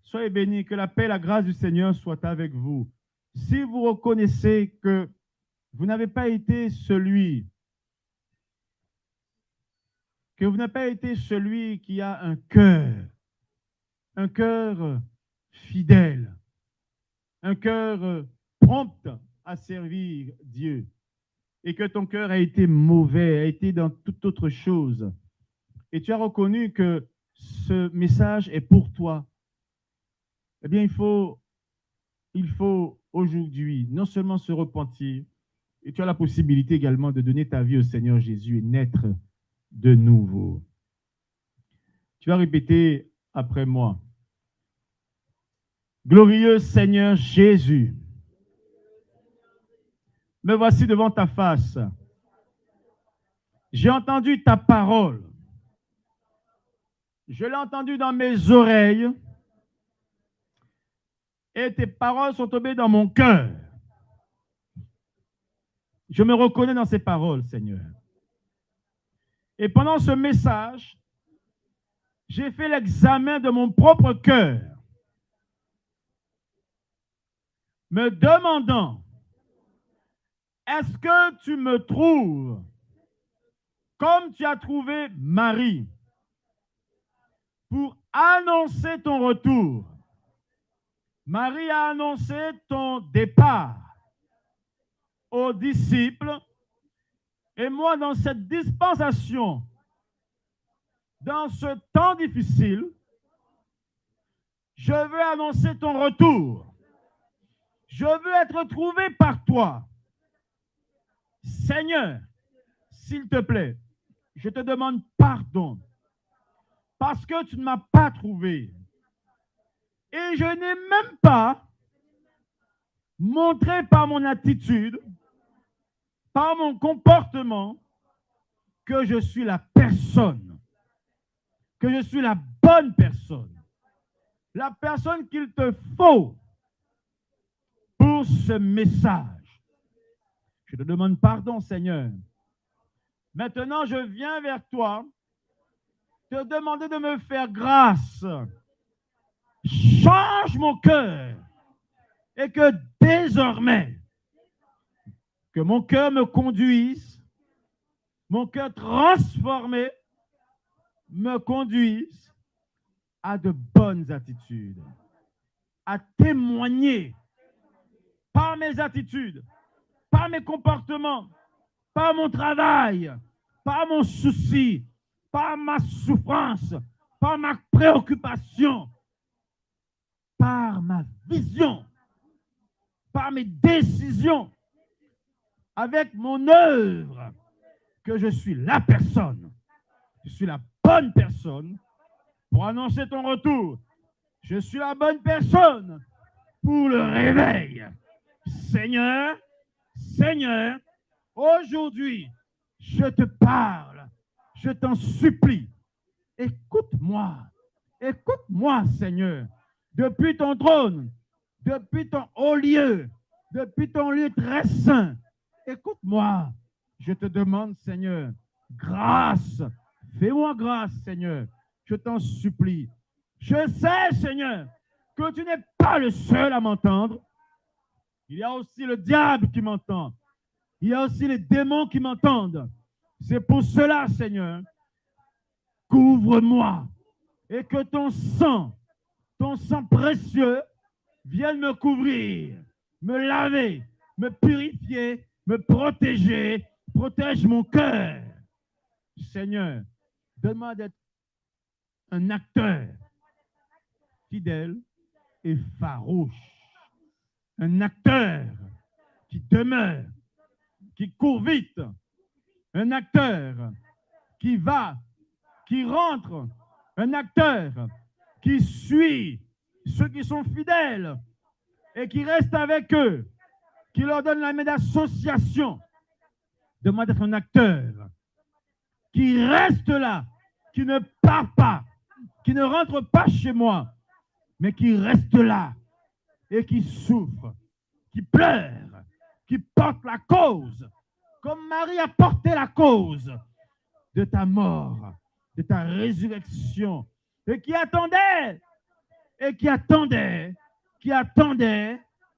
soyez bénis, que la paix et la grâce du Seigneur soient avec vous. Si vous reconnaissez que vous n'avez pas été celui, qui a un cœur fidèle, un cœur prompt à servir Dieu, et que ton cœur a été mauvais, a été dans toute autre chose, et tu as reconnu que ce message est pour toi, eh bien, il faut aujourd'hui non seulement se repentir, et tu as la possibilité également de donner ta vie au Seigneur Jésus et naître de nouveau. Tu vas répéter après moi. Glorieux Seigneur Jésus, me voici devant ta face. J'ai entendu ta parole. Je l'ai entendue dans mes oreilles. Et tes paroles sont tombées dans mon cœur. Je me reconnais dans ces paroles, Seigneur. Et pendant ce message, j'ai fait l'examen de mon propre cœur, me demandant, est-ce que tu me trouves comme tu as trouvé Marie pour annoncer ton retour? Marie a annoncé ton départ aux disciples. Et moi, dans cette dispensation, dans ce temps difficile, je veux annoncer ton retour. Je veux être trouvé par toi. Seigneur, s'il te plaît, je te demande pardon parce que tu ne m'as pas trouvé. Et je n'ai même pas montré par mon attitude, par mon comportement, que je suis la personne, que je suis la bonne personne, la personne qu'il te faut pour ce message. Je te demande pardon, Seigneur. Maintenant, je viens vers toi te demander de me faire grâce. Change mon cœur et que désormais, que mon cœur me conduise, mon cœur transformé me conduise à de bonnes attitudes, à témoigner par mes attitudes, par mes comportements, par mon travail, par mon souci, par ma souffrance, par ma préoccupation, par ma vision, par mes décisions, avec mon œuvre, que je suis la personne, je suis la bonne personne pour annoncer ton retour. Je suis la bonne personne pour le réveil. Seigneur, Seigneur, aujourd'hui, je te parle, je t'en supplie. Écoute-moi, écoute-moi, Seigneur, depuis ton trône, depuis ton haut lieu, depuis ton lieu très saint. Écoute-moi, je te demande, Seigneur, grâce. Fais-moi grâce, Seigneur, je t'en supplie. Je sais, Seigneur, que tu n'es pas le seul à m'entendre. Il y a aussi le diable qui m'entend. Il y a aussi les démons qui m'entendent. C'est pour cela, Seigneur, couvre-moi et que ton sang précieux, vienne me couvrir, me laver, me purifier, me protéger, protège mon cœur. Seigneur, Donne-moi d'être un acteur fidèle et farouche. Un acteur qui demeure, qui court vite. Un acteur qui va, qui rentre. Un acteur qui suit ceux qui sont fidèles et qui reste avec eux, qui leur donne la main d'association. Demande d'être un acteur qui reste là, qui ne part pas, qui ne rentre pas chez moi, mais qui reste là et qui souffre, qui pleure, qui porte la cause, comme Marie a porté la cause de ta mort, de ta résurrection, et qui attendait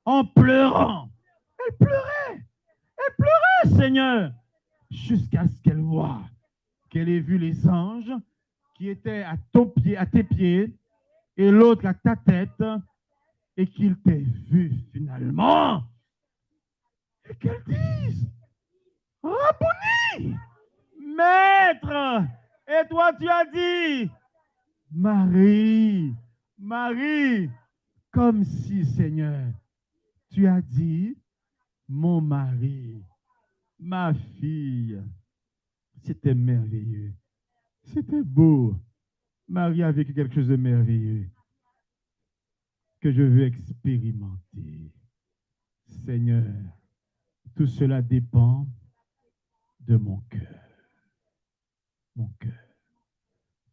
en pleurant. Elle pleurait, Seigneur, jusqu'à ce qu'elle voie, qu'elle ait vu les anges qui étaient à tes pieds, et l'autre à ta tête, et qu'ils t'aient vu finalement, et qu'elle dise, Rabboni, Maître, et toi tu as dit, Marie, Marie, comme si, Seigneur, tu as dit, mon mari, ma fille. C'était merveilleux. C'était beau. Marie a vécu quelque chose de merveilleux que je veux expérimenter. Seigneur, tout cela dépend de mon cœur. Mon cœur.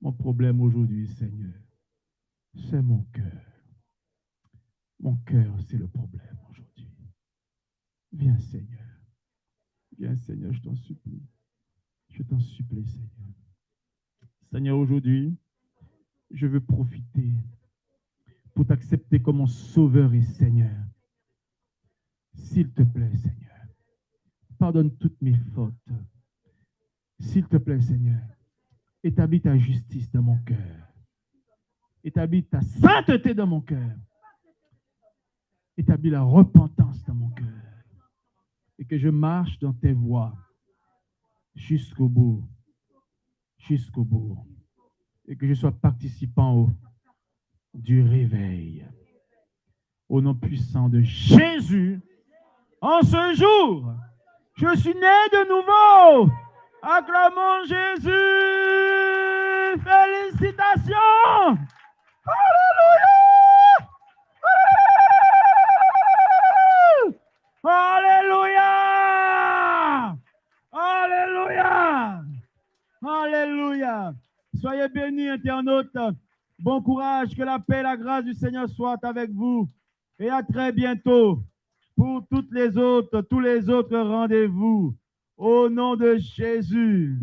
Mon problème aujourd'hui, Seigneur, c'est mon cœur. Mon cœur, c'est le problème aujourd'hui. Viens, Seigneur. Viens, Seigneur, je t'en supplie. Je t'en supplie, Seigneur. Seigneur, aujourd'hui, je veux profiter pour t'accepter comme mon sauveur et Seigneur. S'il te plaît, Seigneur, pardonne toutes mes fautes. S'il te plaît, Seigneur, établis ta justice dans mon cœur. Établis ta sainteté dans mon cœur. Établis la repentance dans mon cœur. Et que je marche dans tes voies jusqu'au bout. Jusqu'au bout. Et que je sois participant du réveil. Au nom puissant de Jésus, en ce jour, je suis né de nouveau. Acclamons Jésus. Félicitations. Alléluia. Alléluia. Alléluia. Alléluia. Soyez bénis, internautes. Bon courage, que la paix et la grâce du Seigneur soient avec vous. Et à très bientôt pour tous les autres rendez-vous. Au nom de Jésus.